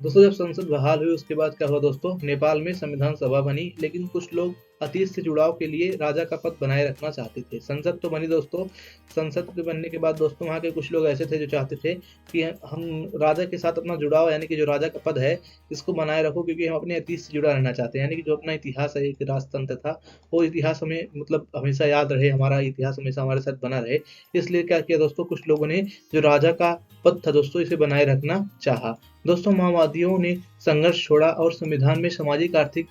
जब संसद बहाल हुई उसके बाद क्या हुआ दोस्तों, नेपाल में संविधान सभा बनी, लेकिन कुछ लोग अतीत से जुड़ाव के लिए राजा का पद बनाए रखना चाहते थे। संसद तो बनी दोस्तों, संसद के बनने के बाद दोस्तों वहाँ के कुछ लोग ऐसे थे जो चाहते थे कि हम राजा के साथ अपना जुड़ाव, यानी कि जो राजा का पद है इसको बनाए रखो, क्योंकि हम अपने अतीत से जुड़ा रहना चाहते हैं। यानी कि जो अपना इतिहास है, एक राजतंत्र था, वो इतिहास हमें मतलब हमेशा याद रहे, हमारा इतिहास हमेशा हमारे साथ बना रहे। इसलिए क्या किया दोस्तों, कुछ लोगों ने जो राजा का पद था दोस्तों इसे बनाए रखना चाहा। दोस्तों माओवादियों ने संघर्ष छोड़ा और संविधान में सामाजिक आर्थिक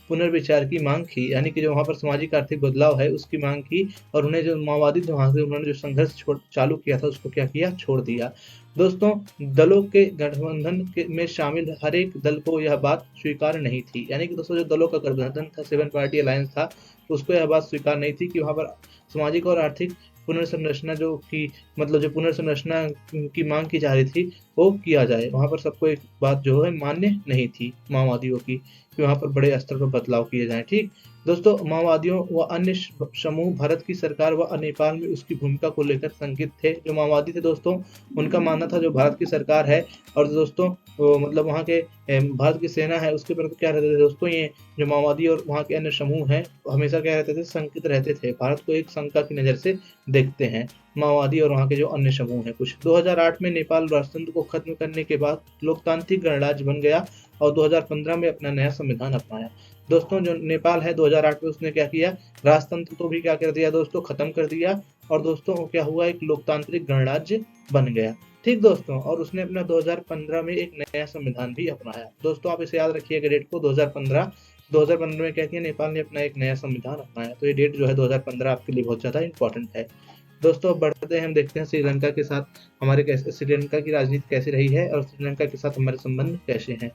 पुनर्विचार की मांग की, यानी कि जो वहाँ पर सामाजिक आर्थिक बदलाव है उसकी मांग की, और उन्हें जो माओवादी थे वहाँ से उन्होंने जो संघर्ष चालू किया था उसको क्या किया, छोड़ दिया। दोस्तों, दलों के गठबंधन में शामिल हर एक दल को यह बात स्वीकार नहीं थी, यानी कि दोस्तों जो दलों का गठबंधन था, 7 पार्टी अलायंस था, उसको यह बात स्वीकार नहीं थी कि वहाँ पर सामाजिक और आर्थिक पुनर्संरचना जो पुनर्संरचना की मांग की जा रही थी वो किया जाए। वहाँ पर सबको एक बात जो है मान्य नहीं थी माओवादियों की, कि वहाँ पर बड़े स्तर पर बदलाव किए जाएं। ठीक दोस्तों, माओवादियों व अन्य समूह भारत की सरकार व नेपाल में उसकी भूमिका को लेकर शंकित थे। जो माओवादी थे दोस्तों, उनका मानना था जो भारत की सरकार है और दोस्तों मतलब वहाँ के भारत की सेना है उसके प्रति क्या रहते थे दोस्तों, ये जो माओवादी और वहाँ के अन्य समूह हैं हमेशा क्या रहते थे, शंकित रहते थे। भारत को एक शंका की नज़र से देखते हैं माओवादी और वहाँ के जो अन्य समूह हैं कुछ। 2008 में नेपाल राजतंत्र को खत्म करने के बाद लोकतांत्रिक गणराज्य बन गया और 2015 में अपना नया संविधान अपनाया। दोस्तों, जो नेपाल है 2008 में उसने क्या किया, राजतंत्र तो भी क्या कर दिया दोस्तों, खत्म कर दिया, और दोस्तों क्या हुआ, एक लोकतांत्रिक गणराज्य बन गया। ठीक दोस्तों, और उसने अपना 2015 में एक नया संविधान भी अपनाया। दोस्तों आप इसे याद रखिएगा डेट को, 2015 में क्या किया, नेपाल ने अपना एक नया संविधान अपनाया। तो ये डेट जो है 2015 आपके लिए बहुत ज़्यादा इंपॉर्टेंट है। दोस्तों अब बढ़ते हैं, हम देखते हैं श्रीलंका के साथ हमारे कैसे, श्रीलंका की राजनीति कैसी रही है और श्रीलंका के साथ हमारे संबंध कैसे हैं।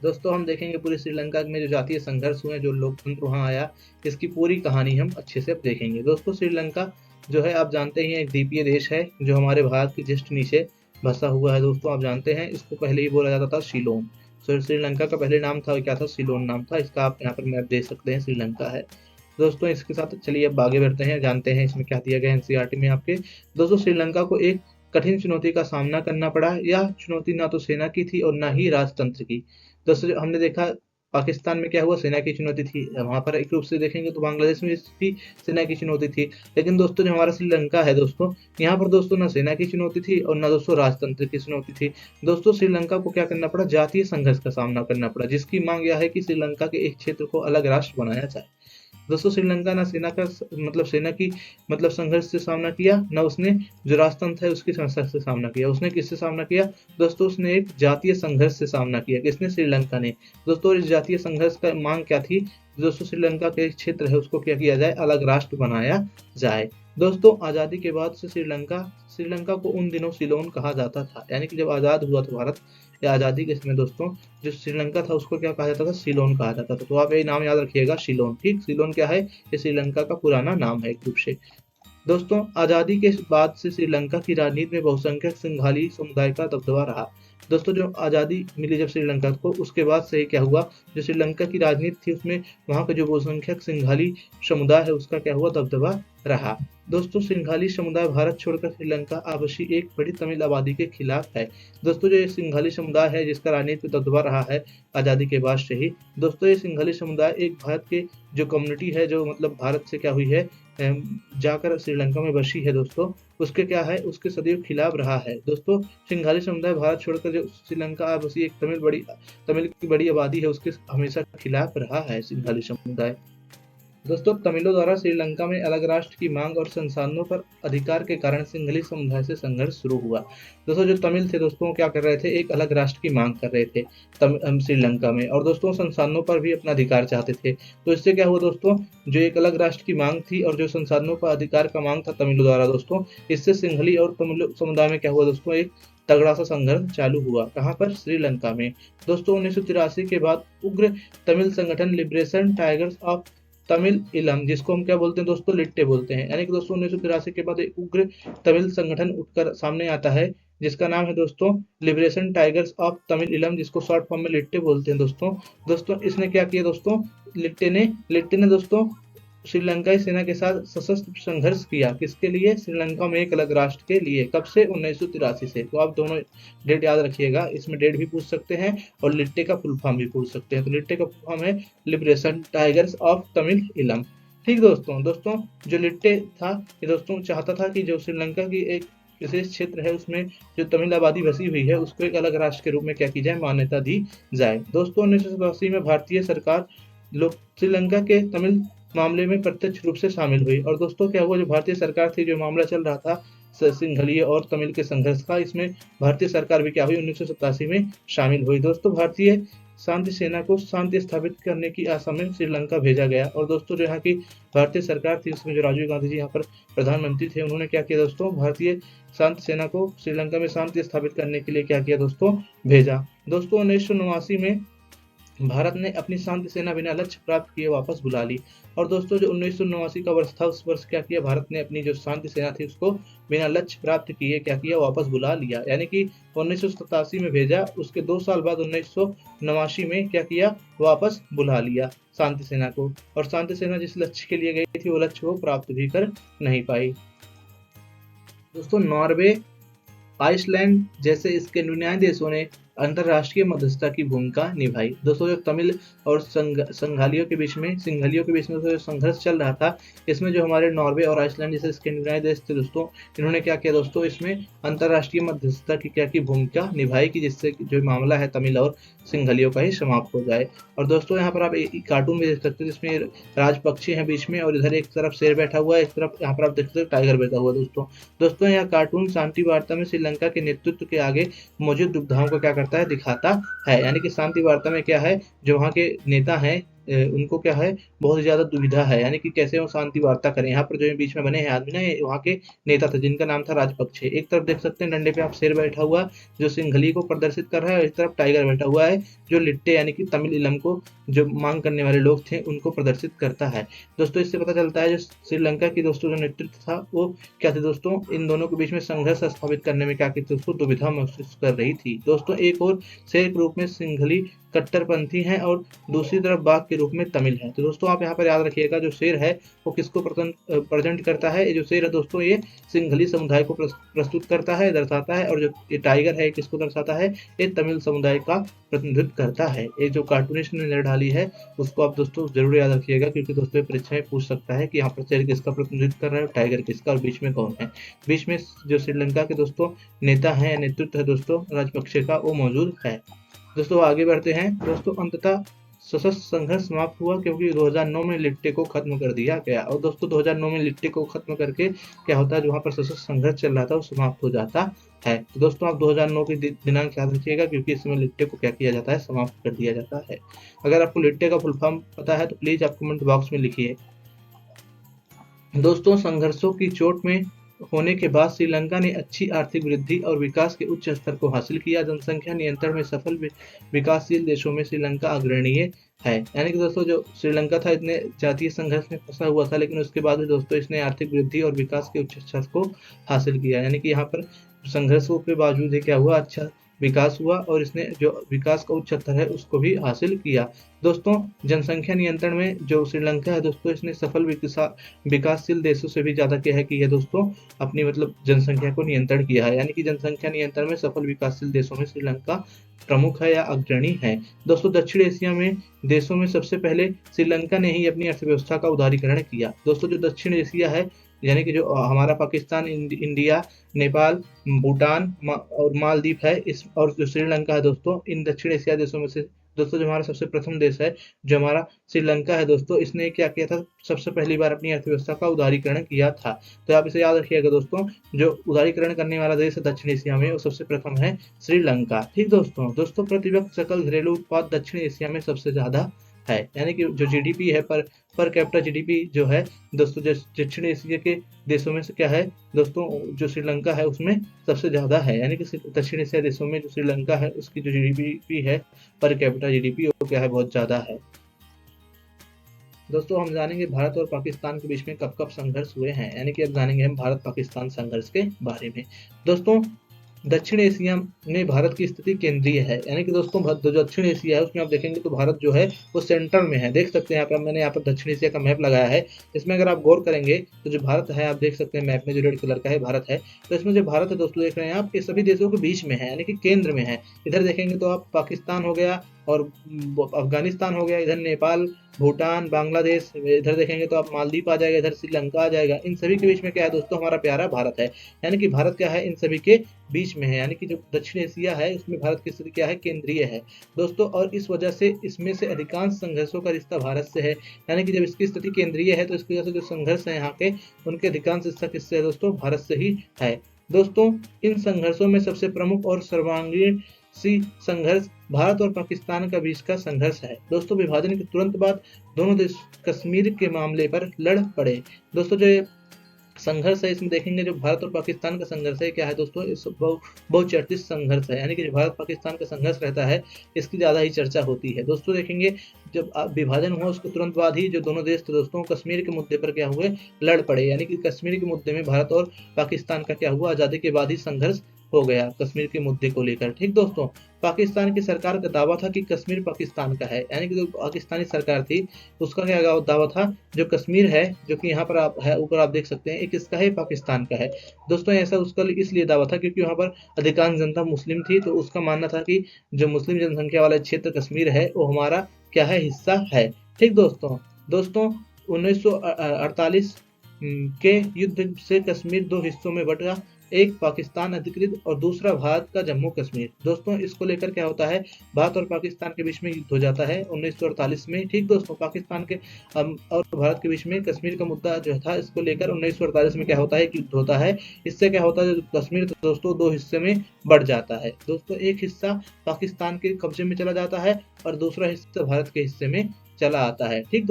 दोस्तों हम देखेंगे पूरी श्रीलंका में जो जातीय संघर्ष हुए, जो लोकतंत्र वहाँ आया, इसकी पूरी कहानी हम अच्छे से अब देखेंगे। दोस्तों श्रीलंका जो है आप जानते ही एक द्वीपीय देश है जो हमारे भारत के जस्ट नीचे बसा हुआ है। दोस्तों आप जानते हैं इसको पहले ही बोला जाता था सीलोन। श्रीलंका का पहले नाम था क्या था, सीलोन नाम था इसका। आप यहाँ पर मैप देख सकते हैं, श्रीलंका है। दोस्तों इसके साथ चलिए अब आगे बढ़ते हैं, जानते हैं इसमें क्या दिया गया एनसीईआरटी में आपके। दोस्तों श्रीलंका को एक कठिन चुनौती का सामना करना पड़ा। यह चुनौती ना तो सेना की थी और ना ही राजतंत्र की। दोस्तों हमने देखा पाकिस्तान में क्या हुआ, सेना की चुनौती थी। वहां पर एक रूप से देखेंगे तो बांग्लादेश में भी सेना की चुनौती थी। लेकिन दोस्तों जो हमारा श्रीलंका है दोस्तों, यहाँ पर दोस्तों ना सेना की चुनौती थी और ना दोस्तों राजतंत्र की चुनौती थी। दोस्तों श्रीलंका को क्या करना पड़ा, जातीय संघर्ष का सामना करना पड़ा, जिसकी मांग यह है कि श्रीलंका के एक क्षेत्र को अलग राष्ट्र बनाया जाए। दोस्तों श्रीलंका ना सेना की संघर्ष से सामना किया, ना उसने जो राजतंत्र है उसकी समस्या से सामना किया। उसने किससे सामना किया दोस्तों, उसने एक जातीय संघर्ष से सामना किया। किसने, श्रीलंका ने। दोस्तों इस जातीय संघर्ष का मांग क्या थी, दोस्तों श्रीलंका के एक क्षेत्र है उसको क्या किया जाए, अलग राष्ट्र बनाया जाए। दोस्तों आजादी के बाद से श्रीलंका को उन दिनों सिलोन कहा जाता था, यानी कि जब आजाद हुआ था भारत या आजादी के समय दोस्तों, जो श्रीलंका था उसको क्या कहा जाता था, सिलोन कहा जाता था। तो आप ये नाम याद रखिएगा, सिलोन। ठीक, सिलोन क्या है, ये श्रीलंका का पुराना नाम है एक रूप से। दोस्तों आजादी के बाद से श्रीलंका की राजनीति में बहुसंख्यक सिंघाली समुदाय का दबदबा रहा। दोस्तों जो आज़ादी मिली जब श्रीलंका को, उसके बाद से क्या हुआ, जो श्रीलंका की राजनीति थी उसमें वहाँ का जो बहुसंख्यक सिंघाली समुदाय है उसका क्या हुआ, दबदबा रहा। दोस्तों सिंघाली समुदाय भारत छोड़कर श्रीलंका आवासी एक बड़ी तमिल आबादी के खिलाफ है। दोस्तों जो ये सिंघाली समुदाय है जिसका राजनीति में दबदबा रहा है आज़ादी के बाद से ही, दोस्तों ये सिंघाली समुदाय एक भारत के जो कम्युनिटी है, जो मतलब भारत से क्या हुई है जाकर श्रीलंका में बसी है दोस्तों, उसके क्या है, उसके सदैव खिलाफ रहा है। दोस्तों सिंघाली समुदाय भारत छोड़कर जो श्रीलंका बसी एक तमिल की बड़ी आबादी है उसके हमेशा खिलाफ रहा है सिंघाली समुदाय। दोस्तों तमिलों द्वारा श्रीलंका में अलग राष्ट्र की मांग और संसाधनों पर अधिकार के कारण सिंघाली समुदाय से संघर्ष शुरू हुआ। दोस्तों जो तमिल थे दोस्तों क्या कर रहे थे, एक अलग राष्ट्र की मांग कर रहे थे श्रीलंका में, और दोस्तों संसाधनों पर भी अपना अधिकार चाहते थे। तो इससे क्या हुआ दोस्तों, जो एक अलग राष्ट्र की मांग थी और जो संसाधनों पर अधिकार का मांग था तमिलों द्वारा दोस्तों, इससे सिंघाली और तमिल समुदाय में क्या हुआ दोस्तों, एक तगड़ा सा संघर्ष चालू हुआ। कहाँ पर, श्रीलंका में। दोस्तों 1983 के बाद उग्र तमिल संगठन लिबरेशन टाइगर्स ऑफ तमिल इलम, जिसको हम क्या बोलते हैं दोस्तों, लिट्टे बोलते हैं, यानी कि दोस्तों 1983 के बाद एक उग्र तमिल संगठन उठकर सामने आता है जिसका नाम है दोस्तों लिबरेशन टाइगर्स ऑफ तमिल इलम, जिसको शॉर्ट फॉर्म में लिट्टे बोलते हैं दोस्तों इसने क्या किया दोस्तों, लिट्टे ने दोस्तों श्रीलंकाई सेना के साथ सशस्त्र संघर्ष किया। किसके लिए, श्रीलंका में एक अलग राष्ट्र के लिए। कब से, 1983 से। तो आप दोनों डेट याद रखिएगा, इसमें डेट भी पूछ सकते हैं और लिट्टे का फुल फॉर्म भी पूछ सकते हैं। तो लिट्टे का फुल फॉर्म है लिबरेशन टाइगर्स ऑफ तमिल इलम। ठीक दोस्तों जो लिट्टे था ये दोस्तों चाहता था कि जो श्रीलंका की एक विशेष क्षेत्र है उसमें जो तमिल आबादी बसी हुई है उसको एक अलग राष्ट्र के रूप में क्या की जाए, मान्यता दी जाए। दोस्तों 1987 में भारतीय सरकार श्रीलंका के तमिल मामले में प्रत्यक्ष रूप से शामिल हुई। और दोस्तों क्या हुआ, जो भारतीय सरकार थी, जो मामला चल रहा था सिंघाली और तमिल के संघर्ष का, इसमें भारतीय सरकार भी क्या हुई, 1987 में शामिल हुई। दोस्तों भारतीय शांति सेना को शांति स्थापित करने की आशा में श्रीलंका भेजा गया। और दोस्तों जो यहाँ की भारतीय सरकार थी उसमें जो राजीव गांधी जी यहाँ पर प्रधानमंत्री थे, उन्होंने क्या किया दोस्तों, भारतीय शांति सेना को श्रीलंका में शांति स्थापित करने के लिए क्या किया दोस्तों, भेजा। दोस्तों 1989 में भारत ने अपनी शांति सेना बिना लक्ष्य प्राप्त किए वापस बुला ली। और दोस्तों जो 1989 का वर्ष था, उस वर्ष क्या किया, भारत ने अपनी जो शांति सेना थी उसको बिना लक्ष्य प्राप्त किए क्या किया, वापस बुला लिया। यानी कि 1987 में भेजा, उसके 2 साल बाद 1989 में क्या किया, वापस बुला लिया शांति सेना को। और शांति सेना जिस लक्ष्य के लिए गई थी वो लक्ष्य वो प्राप्त भी कर नहीं पाई। दोस्तों नॉर्वे, आइसलैंड जैसे स्कैंडिनेवियन देशों ने अंतरराष्ट्रीय मध्यस्थता की भूमिका निभाई। दोस्तों जो तमिल और सिंघालियों के बीच में जो संघर्ष चल रहा था, इसमें जो हमारे नॉर्वे और आइसलैंड जैसे स्कैंडिनेवियन देश थे दोस्तों, इन्होंने क्या किया दोस्तों, इसमें अंतरराष्ट्रीय मध्यस्थता की क्या की भूमिका निभाई कि जिससे जो मामला है तमिल और सिंघालियों का ही समाप्त हो जाए। और दोस्तों यहाँ पर आप एक कार्टून भी देख सकते हैं जिसमें राजपक्षी हैं बीच में, और इधर एक तरफ शेर बैठा हुआ है, एक तरफ यहाँ पर आप देख सकते हैं टाइगर बैठा हुआ है। दोस्तों यह कार्टून शांति वार्ता में श्रीलंका के नेतृत्व के आगे मौजूद दुविधाओं को क्या करता है, दिखाता है। यानी कि शांति वार्ता में क्या है, जो वहाँ के नेता हैं उनको क्या है, बहुत ज्यादा दुविधा है, यानी कि कैसे वो शांति वार्ता करें। यहाँ पर जो बीच में बने हैं आदमी ना, ये वहाँ के नेता थे जिनका नाम था राजपक्षे। एक तरफ देख सकते हैं डंडे पे आप शेर बैठा हुआ जो सिंघली को प्रदर्शित कर रहा है, और एक तरफ टाइगर बैठा हुआ है जो लिट्टे यानी कि तमिल इलम को जो मांग करने वाले लोग थे उनको प्रदर्शित करता है। दोस्तों इससे पता चलता है जो श्रीलंका की दोस्तों जो नेतृत्व था वो क्या थे दोस्तों, इन दोनों के बीच में संघर्ष स्थापित करने में क्या की थी, उसको दुविधा महसूस कर रही थी। दोस्तों एक और शेर के रूप में सिंघली कट्टरपंथी हैं और दूसरी तरफ बाघ के रूप में तमिल है। तो दोस्तों आप यहाँ पर याद रखिएगा जो शेर है वो किसको प्रेजेंट करता है, ये जो शेर है दोस्तों ये सिंघली समुदाय को प्रस्तुत करता है, दर्शाता है, और जो ये टाइगर है किसको दर्शाता है, ये तमिल समुदाय का प्रतिनिधित्व करता है। ये जो कार्टूनिस्ट ने नजर डाली है उसको आप दोस्तों जरूर याद रखिएगा, क्योंकि दोस्तों परीक्षा में पूछ सकता है कि यहाँ पर शेर किसका प्रतिनिधित्व कर रहा है, टाइगर किसका, और बीच में कौन है। बीच में जो श्रीलंका के दोस्तों नेता है, नेतृत्व है दोस्तों राजपक्षे का, वो मौजूद है। दोस्तों आगे बढ़ते हैं। दोस्तों अंततः सशस्त्र संघर्ष समाप्त हुआ क्योंकि 2009 में लिट्टे को खत्म कर दिया गया। और दोस्तों 2009 में लिट्टे को खत्म करके क्या होता है, जो वहाँ पर सशस्त्र संघर्ष चल रहा था वो समाप्त हो जाता है। तो दोस्तों आप 2009 की दिनांक याद रखिएगा, क्योंकि इसमें लिट्टे को क्या किया जाता है, समाप्त कर दिया जाता है। अगर आपको लिट्टे का फुल फॉर्म पता है तो प्लीज आप कमेंट बॉक्स में लिखिए। दोस्तों संघर्षों की चोट में होने के बाद श्रीलंका ने अच्छी आर्थिक वृद्धि और विकास के उच्च स्तर को हासिल किया। जनसंख्या नियंत्रण में सफल विकासशील देशों में श्रीलंका अग्रणीय है। यानी कि दोस्तों जो श्रीलंका था इतने जातीय संघर्ष में फंसा हुआ था, लेकिन उसके बाद भी दोस्तों इसने आर्थिक वृद्धि और विकास के उच्च स्तर को हासिल किया। यानी कि यहाँ पर संघर्षों के बावजूद क्या हुआ, अच्छा विकास हुआ, और इसने जो विकास का उच्च स्तर है उसको भी हासिल किया। दोस्तों जनसंख्या नियंत्रण में जो श्रीलंका है दोस्तों, इसने सफल विकासशील देशों से भी ज्यादा क्या है कि दोस्तों अपनी मतलब जनसंख्या को नियंत्रण किया है। यानी कि जनसंख्या नियंत्रण में सफल विकासशील देशों में श्रीलंका प्रमुख है या अग्रणी है। दोस्तों दक्षिण एशिया में देशों में सबसे पहले श्रीलंका ने ही अपनी अर्थव्यवस्था का उदारीकरण किया। दोस्तों जो दक्षिण एशिया है यानी कि जो हमारा पाकिस्तान, इंडिया, नेपाल, भूटान और मालदीव है, इस और जो श्रीलंका है दोस्तों, इन दक्षिण एशिया देशों में से दोस्तों जो हमारा सबसे प्रथम देश है जो हमारा श्रीलंका है दोस्तों, इसने क्या किया था, सबसे पहली बार अपनी अर्थव्यवस्था का उदारीकरण किया था। तो आप इसे याद रखिएगा दोस्तों, जो उदारीकरण करने वाला देश है दक्षिण एशिया में वो सबसे प्रथम है श्रीलंका। ठीक दोस्तों प्रति व्यक्ति सकल घरेलू उत्पाद दक्षिण एशिया में सबसे ज्यादा है। यानी कि जो जीडीपी है पर कैपिटा जीडीपी जो है दोस्तों, दक्षिण एशिया के देशों में से क्या है दोस्तों, जो श्रीलंका है उसमें सबसे ज्यादा है। यानी कि दक्षिण एशिया देशों में जो श्रीलंका है उसकी जो जीडीपी है पर कैपिटा जीडीपी वो क्या है, बहुत ज्यादा है। दोस्तों हम जानेंगे भारत और पाकिस्तान के बीच में कब कब संघर्ष हुए हैं। यानी कि अब जानेंगे हम भारत पाकिस्तान संघर्ष के बारे में। दोस्तों दक्षिण एशिया में भारत की स्थिति केंद्रीय है। यानी कि दोस्तों जो दक्षिण एशिया है उसमें आप देखेंगे तो भारत जो है वो सेंटर में है। देख सकते हैं यहाँ पर मैंने यहाँ पर दक्षिण एशिया का मैप लगाया है। इसमें अगर आप गौर करेंगे तो जो भारत है, आप देख सकते हैं मैप में जो रेड कलर का है भारत है, तो इसमें जो भारत है दोस्तों देख रहे हैं आप, ये सभी देशों के बीच में है, यानी कि केंद्र में है। इधर देखेंगे तो आप पाकिस्तान हो गया और अफगानिस्तान हो गया, इधर नेपाल, भूटान, बांग्लादेश, इधर देखेंगे तो आप मालदीव आ जाएगा, इधर श्रीलंका आ जाएगा। इन सभी के बीच में क्या है दोस्तों, हमारा प्यारा भारत है। यानी कि भारत क्या है, इन सभी के बीच में है। यानी कि जो दक्षिण एशिया है उसमें भारत की स्थिति क्या है, केंद्रीय है दोस्तों। और इस वजह से इसमें से अधिकांश संघर्षों का रिश्ता भारत से है। यानी कि जब इसकी स्थिति केंद्रीय है तो इसकी वजह से जो संघर्ष है यहाँ के, उनके अधिकांश हिस्सा किससे है दोस्तों, भारत से ही है। दोस्तों इन संघर्षों में सबसे प्रमुख और सर्वांगीण सी संघर्ष भारत और पाकिस्तान का बीच का संघर्ष है। दोस्तों विभाजन के तुरंत बाद दोनों देश कश्मीर के मामले पर लड़ पड़े। दोस्तों जो संघर्ष है इसमें देखेंगे, जो भारत और पाकिस्तान का संघर्ष है क्या है दोस्तों, इस बहुचर्चित संघर्ष है, यानी कि जो भारत पाकिस्तान का संघर्ष रहता है इसकी ज्यादा ही चर्चा होती है। दोस्तों देखेंगे जब विभाजन हुआ उसके तुरंत बाद ही जो दोनों देश थे दोस्तों कश्मीर के मुद्दे पर क्या हुए, लड़ पड़े, यानी कि कश्मीर के मुद्दे में भारत और पाकिस्तान का क्या हुआ, आजादी के बाद ही संघर्ष हो गया कश्मीर के मुद्दे को लेकर। ठीक दोस्तों, पाकिस्तान की सरकार का दावा था कि कश्मीर पाकिस्तान का है, यानी कि जो पाकिस्तानी सरकार थी उसका क्या दावा था, जो कश्मीर है जो कि यहाँ पर आप है ऊपर आप देख सकते हैं, एक किसका है, पाकिस्तान का है। दोस्तों ऐसा उसका इसलिए दावा था क्योंकि वहाँ पर अधिकांश जनता मुस्लिम थी, तो उसका मानना था कि जो मुस्लिम जनसंख्या वाला क्षेत्र कश्मीर है वो हमारा क्या है, हिस्सा है। ठीक दोस्तों, दोस्तों 1948 के युद्ध से कश्मीर दो हिस्सों में बटा, एक पाकिस्तान अधिकृत और दूसरा भारत का जम्मू कश्मीर। दोस्तों इसको लेकर क्या होता है, भारत और पाकिस्तान के बीच में युद्ध हो जाता है 1948 में। ठीक दोस्तों, पाकिस्तान के और भारत के बीच में कश्मीर का मुद्दा जो था इसको लेकर 1948 में क्या होता है, युद्ध होता है। इससे क्या होता है, कश्मीर तो दोस्तों दो हिस्से में बढ़ जाता है। दोस्तों एक हिस्सा पाकिस्तान के कब्जे में चला जाता है और दूसरा हिस्सा भारत के हिस्से में चला आता है। ठीक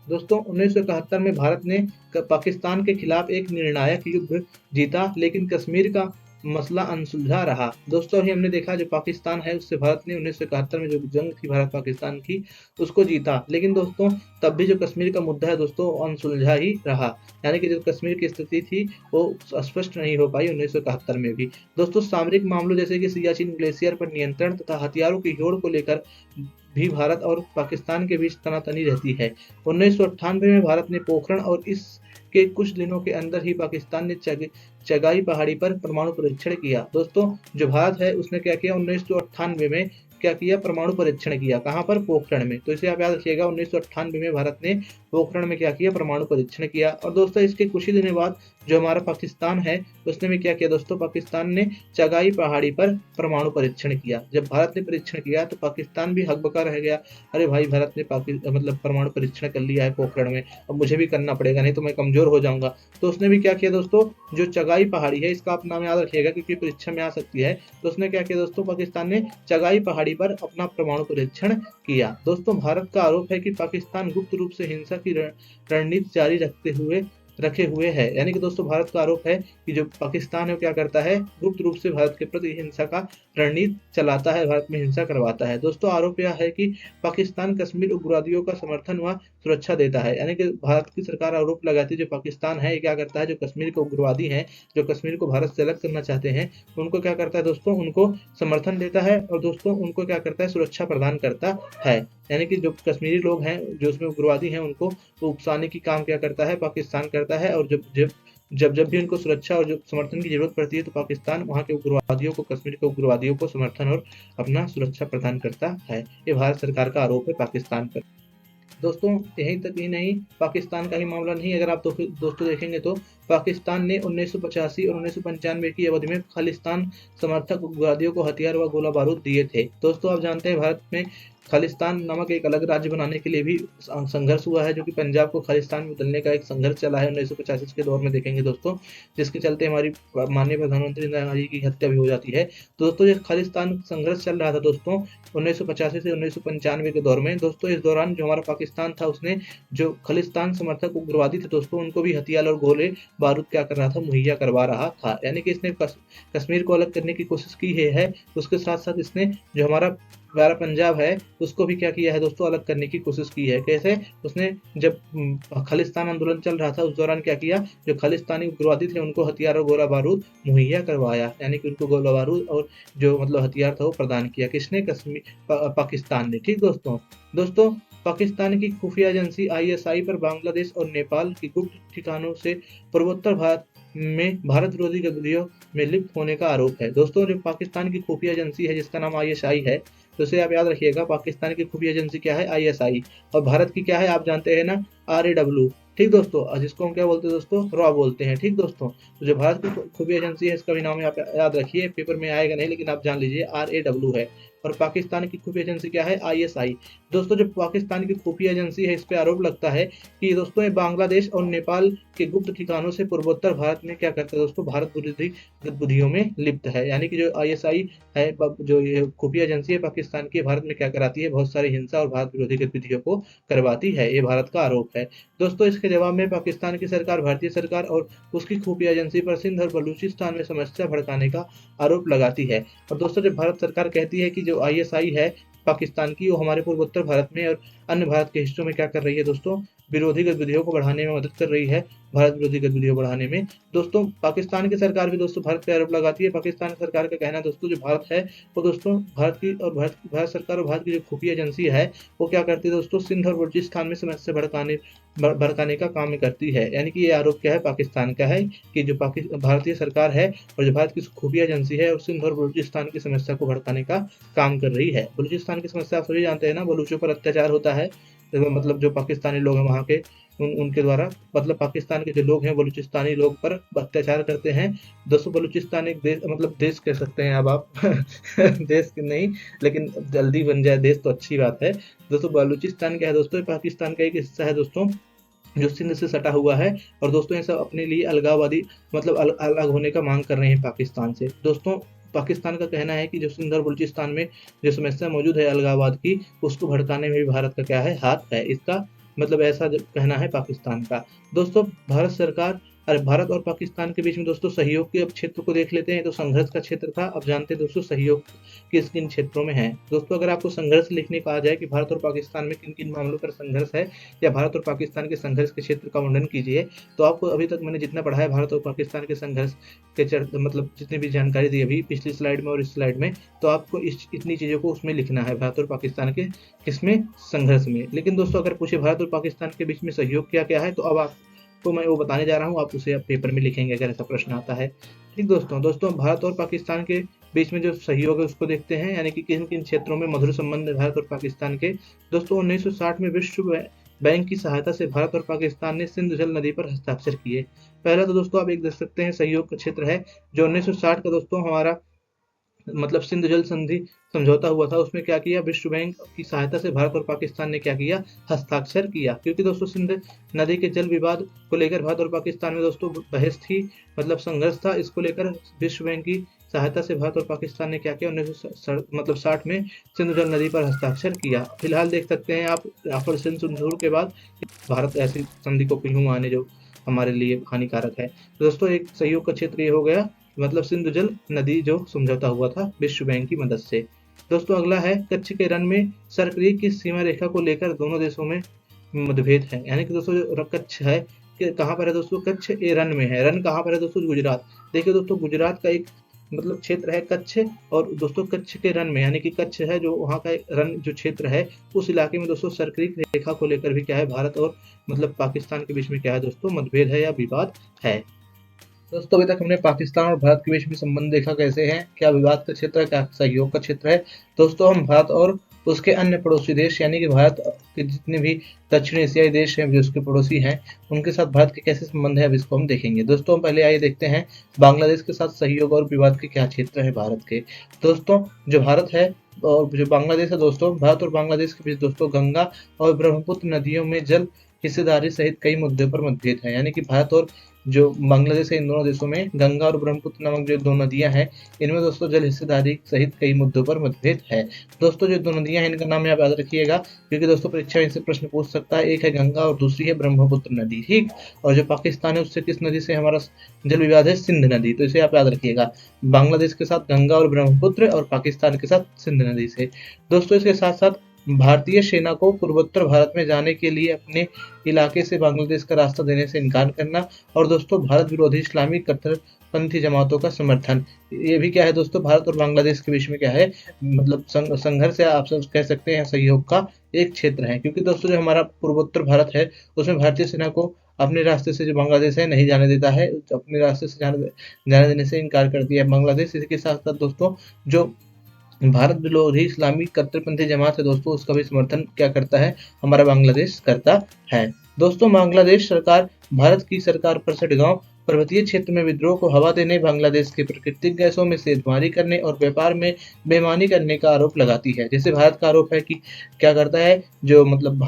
दोस्तों, 1971 में भारत ने पाकिस्तान के खिलाफ एक निर्णायक युद्ध जीता, लेकिन कश्मीर का मसला अनसुलझा रहा। दोस्तों अभी हमने देखा जो पाकिस्तान है उससे भारत ने 1971 में जो जंग थी भारत पाकिस्तान की उसको जीता, लेकिन दोस्तों तब भी जो कश्मीर का मुद्दा है दोस्तों अनसुलझा ही रहा, यानी कि जो कश्मीर की स्थिति थी वो स्पष्ट नहीं हो पाई 1971 में भी। दोस्तों सामरिक मामलों जैसे कि सियाचिन ग्लेशियर पर नियंत्रण तथा हथियारों की होड़ को लेकर भी भारत और पाकिस्तान के बीच तनातनी रहती है। 1998 में भारत ने पोखरण और इसके कुछ दिनों के अंदर ही पाकिस्तान ने चगाई पहाड़ी पर परमाणु परीक्षण किया। दोस्तों जो भारत है उसने क्या किया, 1998 में क्या किया, परमाणु परीक्षण किया, कहां पर, पोखरण में। तो इसे आप याद रखिएगा, 1998 में भारत ने पोखरण में क्या किया, परमाणु परीक्षण किया। और दोस्तों इसके कुछ ही दिनों बाद जो हमारा पाकिस्तान है उसने भी क्या किया दोस्तों, पाकिस्तान ने चगाई पहाड़ी पर परमाणु परीक्षण किया। जब भारत ने परीक्षण किया तो पाकिस्तान भी हकबका रह गया, अरे भाई भारत ने मतलब परमाणु परीक्षण कर लिया है पोखरण में, अब मुझे भी करना पड़ेगा नहीं तो मैं कमजोर हो जाऊंगा। तो उसने भी क्या किया दोस्तों, जो चगाई पहाड़ी है इसका आप नाम याद रखिएगा क्योंकि परीक्षा में आ सकती है। तो उसने क्या किया दोस्तों, पाकिस्तान ने चगाई पहाड़ी पर अपना परमाणु परीक्षण किया। दोस्तों भारत का आरोप है कि पाकिस्तान गुप्त रूप से हिंसा की रणनीति जारी रखे हुए है, यानी कि दोस्तों भारत का आरोप है कि जो पाकिस्तान है वो क्या करता है, गुप्त रूप से भारत के प्रति हिंसा का रणनीति चलाता है, भारत में हिंसा करवाता है। दोस्तों आरोप यह है कि पाकिस्तान कश्मीर उग्रवादियों का समर्थन व सुरक्षा देता है, यानी कि भारत की सरकार आरोप लगाती है जो पाकिस्तान है क्या करता है, जो कश्मीर के उग्रवादी हैं, जो कश्मीर को भारत से अलग करना चाहते हैं, उनको क्या करता है दोस्तों, उनको समर्थन देता है और दोस्तों उनको क्या करता है, सुरक्षा प्रदान करता है। यानी कि जो कश्मीरी लोग हैं जो उसमें उग्रवादी हैं उनको उकसाने की काम क्या करता है, पाकिस्तान करता है। और जब भी उनको सुरक्षा और जो समर्थन की जरूरत पड़ती है तो पाकिस्तान वहां के उग्रवादियों को, कश्मीर के उग्रवादियों को समर्थन और अपना सुरक्षा प्रदान करता है। ये भारत सरकार का आरोप है पाकिस्तान पर। दोस्तों यहीं तक ही नहीं, पाकिस्तान का ही मामला नहीं, अगर आप दोस्तों देखेंगे तो पाकिस्तान ने 1985 और 1995 की अवधि में खालिस्तान समर्थक उग्रवादियों को हथियार व गोला बारूद दिए थे। दोस्तों आप जानते हैं भारत में खालिस्तान नामक एक अलग राज्य बनाने के लिए भी संघर्ष हुआ है, जो कि पंजाब को खालिस्तान में बदलने का एक संघर्ष चला है 1985 के दौर में देखेंगे दोस्तों, जिसके चलते हमारी माननीय प्रधानमंत्री इंदिरा गांधी की हत्या भी हो जाती है। तो दोस्तों ये खालिस्तान संघर्ष चल रहा था दोस्तों 1985 से 1995 के दौर में। दोस्तों इस दौरान जो हमारा पाकिस्तान था उसने जो खालिस्तान समर्थक उग्रवादी थे दोस्तों उनको भी हथियार और गोले बारूद क्या कर रहा था, मुहैया करवा रहा था, यानी कि इसने कश्मीर को अलग करने की कोशिश की है। उसके साथ साथ इसने जो हमारा प्यारा पंजाब है उसको भी क्या किया है दोस्तों, अलग करने की कोशिश की है। कैसे, उसने जब खालिस्तान आंदोलन चल रहा था उस दौरान क्या किया, जो खालिस्तानी उग्रवादी थे उनको हथियार और गोला बारूद मुहैया करवाया, यानी कि उनको गोला बारूद और जो मतलब हथियार था वो प्रदान किया। किसने, पाकिस्तान ने। ठीक दोस्तों पाकिस्तान की खुफिया एजेंसी ISI पर बांग्लादेश और नेपाल की गुप्त ठिकानों से पूर्वोत्तर भारत में भारत विरोधी गतिविधियों में लिप्त होने का आरोप है। दोस्तों जो पाकिस्तान की खुफिया एजेंसी है जिसका नाम ISI है, तो इसे आप याद रखिएगा, पाकिस्तान की खुफिया एजेंसी क्या है, ISI, और भारत की क्या है आप जानते हैं ना, RAW। ठीक दोस्तों, जिसको हम क्या बोलते हैं दोस्तों, रॉ बोलते हैं। ठीक दोस्तों, तो जो भारत की खुफिया एजेंसी है इसका भी नाम आप याद रखिए, पेपर में आएगा नहीं लेकिन आप जान लीजिए RAW है। और पाकिस्तान की खुफिया एजेंसी क्या है, ISI। दोस्तों जो पाकिस्तान की खुफिया एजेंसी है, इस पे आरोप लगता है कि दोस्तों ये बांग्लादेश और नेपाल के गुप्त ठिकानों से पूर्वोत्तर भारत में क्या करता है दोस्तों, भारत विरोधी गतिविधियों में लिप्त है। यानी कि जो ISI है, जो ये खुफिया एजेंसी है पाकिस्तान की, भारत में क्या कराती है, बहुत सारी हिंसा और भारत विरोधी गतिविधियों को करवाती है, ये भारत का आरोप है। दोस्तों इसके जवाब में पाकिस्तान की सरकार, भारतीय सरकार और उसकी खुफिया एजेंसी पर सिंध और बलूचिस्तान में समस्या भड़काने का आरोप लगाती है। और दोस्तों जब भारत सरकार कहती है कि जो ISI है पाकिस्तान की, वो हमारे पूर्वोत्तर भारत में और अन्य भारत के हिस्सों में क्या कर रही है दोस्तों, विरोधी गतिविधियों को बढ़ाने में मदद कर रही है, भारत विरोधी गतिविधियों को बढ़ाने में। दोस्तों पाकिस्तान की सरकार भी दोस्तों भारत पे आरोप लगाती है। पाकिस्तान सरकार का कहना है दोस्तों, जो भारत है वो दोस्तों भारत की और भारत सरकार और भारत की जो खुफिया एजेंसी है वो क्या करती है दोस्तों, सिंध और बलूचिस्तान में समस्या भड़काने का काम करती है। यानी कि ये आरोप क्या है, पाकिस्तान का है कि जो भारतीय सरकार है और जो भारत की खुफिया एजेंसी है और सिंध और बलूचिस्तान की समस्या को भड़काने का काम कर रही है। बलूचिस्तान की समस्या आप सभी जानते हैं ना, बलूचों पर अत्याचार होता है, मतलब जो पाकिस्तानी लोग हैं वहाँ के उनके द्वारा, मतलब पाकिस्तान के जो लोग हैं बलूचिस्तानी लोग पर अत्याचार करते हैं। दोस्तों बलूचिस्तान एक देश, मतलब देश कह सकते हैं अब आप देश नहीं, लेकिन जल्दी बन जाए देश तो अच्छी बात है। दोस्तों बलूचिस्तान क्या है दोस्तों, पाकिस्तान का एक हिस्सा है दोस्तों, जो सिंध से सटा हुआ है। और दोस्तों ये सब अपने लिए अलगाववादी, मतलब अलग होने का मांग कर रहे हैं पाकिस्तान से। दोस्तों पाकिस्तान का कहना है कि जो सिंध और बलूचिस्तान में जो समस्या मौजूद है अलगाववाद की, उसको भड़काने में भी भारत का क्या है, हाथ है। इसका मतलब ऐसा कहना है पाकिस्तान का। दोस्तों भारत सरकार, अरे भारत और पाकिस्तान के बीच में दोस्तों सहयोग के अब क्षेत्र को देख लेते हैं। तो संघर्ष का क्षेत्र था, अब जानते हैं दोस्तों सहयोग किस किन क्षेत्रों में है। दोस्तों अगर आपको संघर्ष लिखने को आ जाए कि भारत और पाकिस्तान में किन किन मामलों पर संघर्ष है, या भारत और पाकिस्तान के संघर्ष के क्षेत्र का वर्णन कीजिए, तो आपको अभी तक मैंने जितना पढ़ा है भारत और पाकिस्तान के संघर्ष के मतलब जितनी भी जानकारी दी अभी पिछली स्लाइड में और इस स्लाइड में, तो आपको इतनी चीजों को उसमें लिखना है, भारत और पाकिस्तान के किसमें, संघर्ष में। लेकिन दोस्तों अगर पूछे भारत और पाकिस्तान के बीच में सहयोग क्या क्या है, तो अब आप तो मैं वो बताने जा रहा हूँ, आप उसे पेपर में लिखेंगे अगर ऐसा प्रश्न आता है। ठीक दोस्तों भारत और पाकिस्तान के बीच में जो सहयोग है उसको देखते हैं, यानी कि किन किन क्षेत्रों में मधुर संबंध है भारत और पाकिस्तान के। दोस्तों 1960 में विश्व बैंक की सहायता से भारत और पाकिस्तान ने सिंधु जल नदी पर हस्ताक्षर किए। पहला तो दोस्तों आप एक देख सकते हैं सहयोग का क्षेत्र है जो 1960 का दोस्तों हमारा मतलब सिंधु जल संधि समझौता हुआ था, उसमें क्या किया, विश्व बैंक की सहायता से भारत और पाकिस्तान ने क्या किया, हस्ताक्षर किया। क्योंकि दोस्तों सिंध नदी के जल विवाद को लेकर भारत और पाकिस्तान में दोस्तों बहस थी, मतलब संघर्ष था। इसको लेकर विश्व बैंक की सहायता से भारत और पाकिस्तान ने क्या किया, 1960 में सिंधु जल नदी पर हस्ताक्षर किया। फिलहाल देख सकते हैं आप यहाँ पर सिंधु संधि के बाद भारत ऐसी संधि को क्यों माने जो हमारे लिए हानिकारक है। तो दोस्तों एक सहयोग का क्षेत्र ये हो गया, मतलब सिंधु जल नदी जो समझौता हुआ था विश्व बैंक की मदद से। दोस्तों अगला है कच्छ के रण में सरक्रिक की सीमा रेखा को लेकर दोनों देशों में मतभेद है। यानी कि दोस्तों जो कच्छ है कहाँ पर है दोस्तों, कच्छ ए रन में है। रन कहाँ पर है दोस्तों, गुजरात। देखिए दोस्तों गुजरात का एक मतलब क्षेत्र है कच्छ, और दोस्तों कच्छ के रन में, यानी कि कच्छ है जो वहाँ का रन जो क्षेत्र है, उस इलाके में दोस्तों सरक्रिक रेखा को लेकर भी क्या है, भारत और मतलब पाकिस्तान के बीच में क्या है दोस्तों, मतभेद है या विवाद है। दोस्तों अभी तक हमने पाकिस्तान और भारत के बीच में संबंध देखा कैसे हैं, क्या विवाद का क्षेत्र है, क्या सहयोग का क्षेत्र है। दोस्तों हम भारत और उसके अन्य पड़ोसी देश, यानी कि भारत के जितने भी दक्षिण एशियाई देश हैं जो उसके पड़ोसी हैं, उनके साथ भारत के कैसे संबंध है, अब इसको हम देखेंगे। दोस्तों हम पहले आइए देखते हैं बांग्लादेश के साथ सहयोग और विवाद के क्या क्षेत्र है भारत के। दोस्तों जो भारत है और जो बांग्लादेश है, दोस्तों भारत और बांग्लादेश के बीच दोस्तों गंगा और ब्रह्मपुत्र नदियों में जल हिस्सेदारी सहित कई मुद्दों पर मतभेद है। यानी कि भारत और जो बांग्लादेश है, इन दोनों देशों में गंगा और ब्रह्मपुत्र नामक जो दो नदियां हैं, इनमें दोस्तों जल हिस्सेदारी सहित कई मुद्दों पर मतभेद है। दोस्तों जो दो नदियां हैं इनका नाम आप याद रखिएगा, क्योंकि दोस्तों परीक्षा में इससे प्रश्न पूछ सकता है। एक है गंगा और दूसरी है ब्रह्मपुत्र नदी। ठीक, और जो पाकिस्तान है उससे किस नदी से हमारा जल विवाद है, सिंध नदी। तो इसे आप याद रखिएगा, बांग्लादेश के साथ गंगा और ब्रह्मपुत्र और पाकिस्तान के साथ सिंध नदी से। दोस्तों इसके साथ साथ भारतीय सेना को पूर्वोत्तर भारत में जाने के लिए अपने इलाके से बांग्लादेश का रास्ता देने से इनकार करना, और दोस्तों भारत विरोधी इस्लामी कट्टरपंथी जमातों का समर्थन, ये भी क्या है दोस्तों, भारत और बांग्लादेश के बीच में क्या है, मतलब संघर्ष या आप सब कह सकते हैं सहयोग का एक क्षेत्र है। क्योंकि दोस्तों जो हमारा पूर्वोत्तर भारत है उसमें भारतीय सेना को अपने रास्ते से जो बांग्लादेश है नहीं जाने देता है, अपने रास्ते से जाने देने से इनकार कर दिया है बांग्लादेश। इसके साथ साथ दोस्तों जो भारत विरोधी इस्लामी कट्टरपंथी जमात है दोस्तों, उसका भी समर्थन क्या करता है, हमारा बांग्लादेश करता है। दोस्तों बांग्लादेश सरकार भारत की सरकार पर सटगांव पर्वतीय क्षेत्र में विद्रोह को हवा देने, बांग्लादेश के प्राकृतिक गैसों में सेंधमारी करने और व्यापार में बेईमानी करने का आरोप लगाती है। जैसे भारत का आरोप है कि क्या करता है, जो मतलब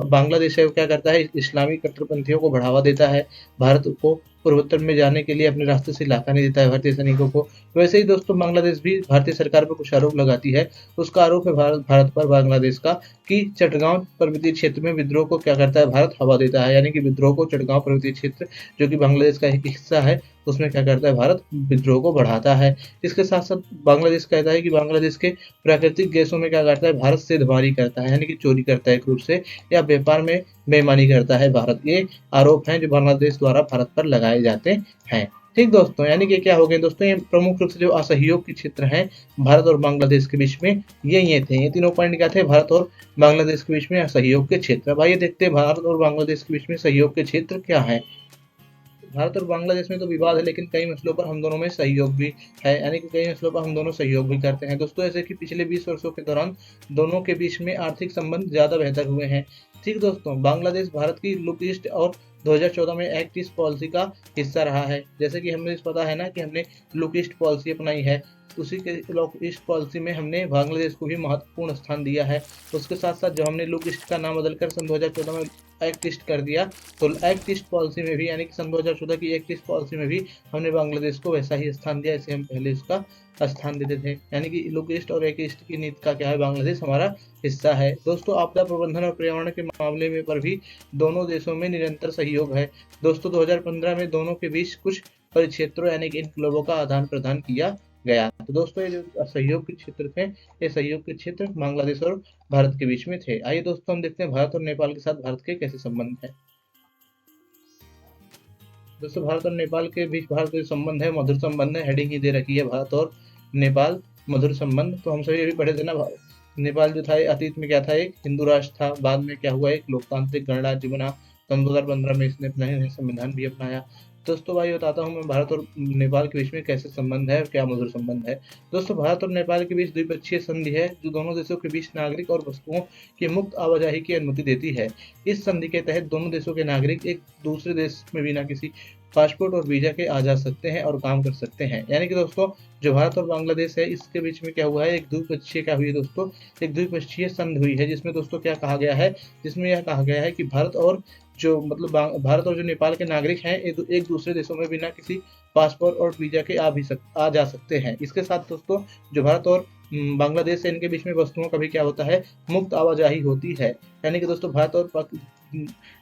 बांग्लादेश है वो क्या करता है, इस्लामी कट्टरपंथियों को बढ़ावा देता है, भारत को पूर्वोत्तर में जाने के लिए अपने रास्ते से इलाका नहीं देता है भारतीय सैनिकों को। वैसे ही दोस्तों बांग्लादेश भी भारतीय सरकार पर कुछ आरोप लगाती है। उसका आरोप है भारत पर बांग्लादेश का कि चटगांव पर्वतीय क्षेत्र में विद्रोह को क्या करता है, भारत हवा देता है, यानी कि विद्रोह को चटगांव पर्वतीय क्षेत्र जो कि बांग्लादेश का एक हिस्सा है उसमें क्या करता है, भारत विद्रोह को बढ़ाता है। इसके साथ साथ बांग्लादेश कहता है कि बांग्लादेश के प्राकृतिक गैसों में क्या करता है, भारत से धमारी करता है, यानी कि चोरी करता है एक रूप से, या व्यापार में बेईमानी करता है भारत। ये आरोप हैं जो बांग्लादेश द्वारा भारत पर लगाए जाते हैं। ठीक दोस्तों, यानी कि क्या हो गए दोस्तों, ये प्रमुख रूप से जो असहयोग के क्षेत्र हैं भारत और बांग्लादेश के बीच में, ये थे, ये तीनों पॉइंट क्या थे, भारत और बांग्लादेश के बीच में असहयोग के क्षेत्र। अब आइए देखते हैं भारत और बांग्लादेश के बीच में सहयोग के क्षेत्र क्या है। भारत और बांग्लादेश में तो विवाद है, लेकिन कई मसलों पर हम दोनों में सहयोग भी है, यानी कि कई मसलों पर हम दोनों सहयोग भी करते हैं दोस्तों। जैसे कि पिछले 20 वर्षों के दौरान दोनों के बीच में आर्थिक संबंध ज़्यादा बेहतर हुए हैं। ठीक दोस्तों, बांग्लादेश भारत की लुक ईस्ट और 2014 में एक्ट ईस्ट पॉलिसी का हिस्सा रहा है। जैसे कि हमें पता है ना कि हमने लुक ईस्ट पॉलिसी अपनाई है, उसी के लुक ईस्ट पॉलिसी में हमने बांग्लादेश को भी महत्वपूर्ण स्थान दिया है। उसके साथ साथ जो हमने लुक ईस्ट का नाम बदलकर सन 2014 में एक्ट ईस्ट कर दिया, तो एक्ट ईस्ट पॉलिसी में भी, यानी कि सन 2014 की एक्ट ईस्ट पॉलिसी में भी हमने बांग्लादेश को वैसा ही स्थान दिया जैसे हम पहले उसका स्थान देते थे। यानी कि लुक ईस्ट और एक्ट ईस्ट की नीति का क्या है, बांग्लादेश हमारा हिस्सा है। दोस्तों, आपदा प्रबंधन और पर्यावरण के मामले में पर भी दोनों देशों में निरंतर सहयोग है। दोस्तों 2015 में दोनों के बीच कुछ परिक्षेत्रों यानी कि इनक्लेवों का आदान प्रदान किया गया। तो दोस्तों ये जो सहयोग के क्षेत्र थे, ये सहयोग के क्षेत्र बांग्लादेश और भारत के बीच में थे। आइए दोस्तों हम देखते हैं भारत और नेपाल के साथ भारत के कैसे संबंध है। दोस्तों भारत और नेपाल के बीच भारत के संबंध है, मधुर संबंध है, हेडिंग ही दे रखी है भारत और नेपाल मधुर संबंध। तो हम सभी भी पढ़े थे ना, नेपाल जो था अतीत में क्या था, एक हिंदू राष्ट्र था, बाद में क्या हुआ, एक लोकतांत्रिक गणराज्य बना। सन 2015 में इसने अपना संविधान भी अपनाया। दोस्तों भाई बताता हूँ मैं भारत और नेपाल के बीच में कैसे संबंध है और क्या मधुर संबंध है। दोस्तों भारत और नेपाल के बीच द्विपक्षीय संधि है जो दोनों देशों के बीच नागरिक और वस्तुओं की मुक्त आवाजाही की अनुमति देती है। इस संधि के तहत दोनों देशों के नागरिक एक दूसरे देश में बिना किसी पासपोर्ट और वीजा के आ जा सकते हैं और काम कर सकते हैं। यानी कि दोस्तों जो भारत और बांग्लादेश है इसके बीच में क्या हुआ है, एक द्विपक्षीय क्या हुई है दोस्तों, एक द्विपक्षीय संधि हुई है, जिसमें दोस्तों क्या कहा गया है, जिसमें यह कहा गया है कि भारत और जो नेपाल के नागरिक हैं एक दूसरे देशों में बिना किसी पासपोर्ट और वीजा के आ जा सकते हैं। इसके साथ दोस्तों जो भारत और बांग्लादेश है इनके बीच में वस्तुओं का भी क्या होता है, मुक्त आवाजाही होती है। यानी कि दोस्तों भारत और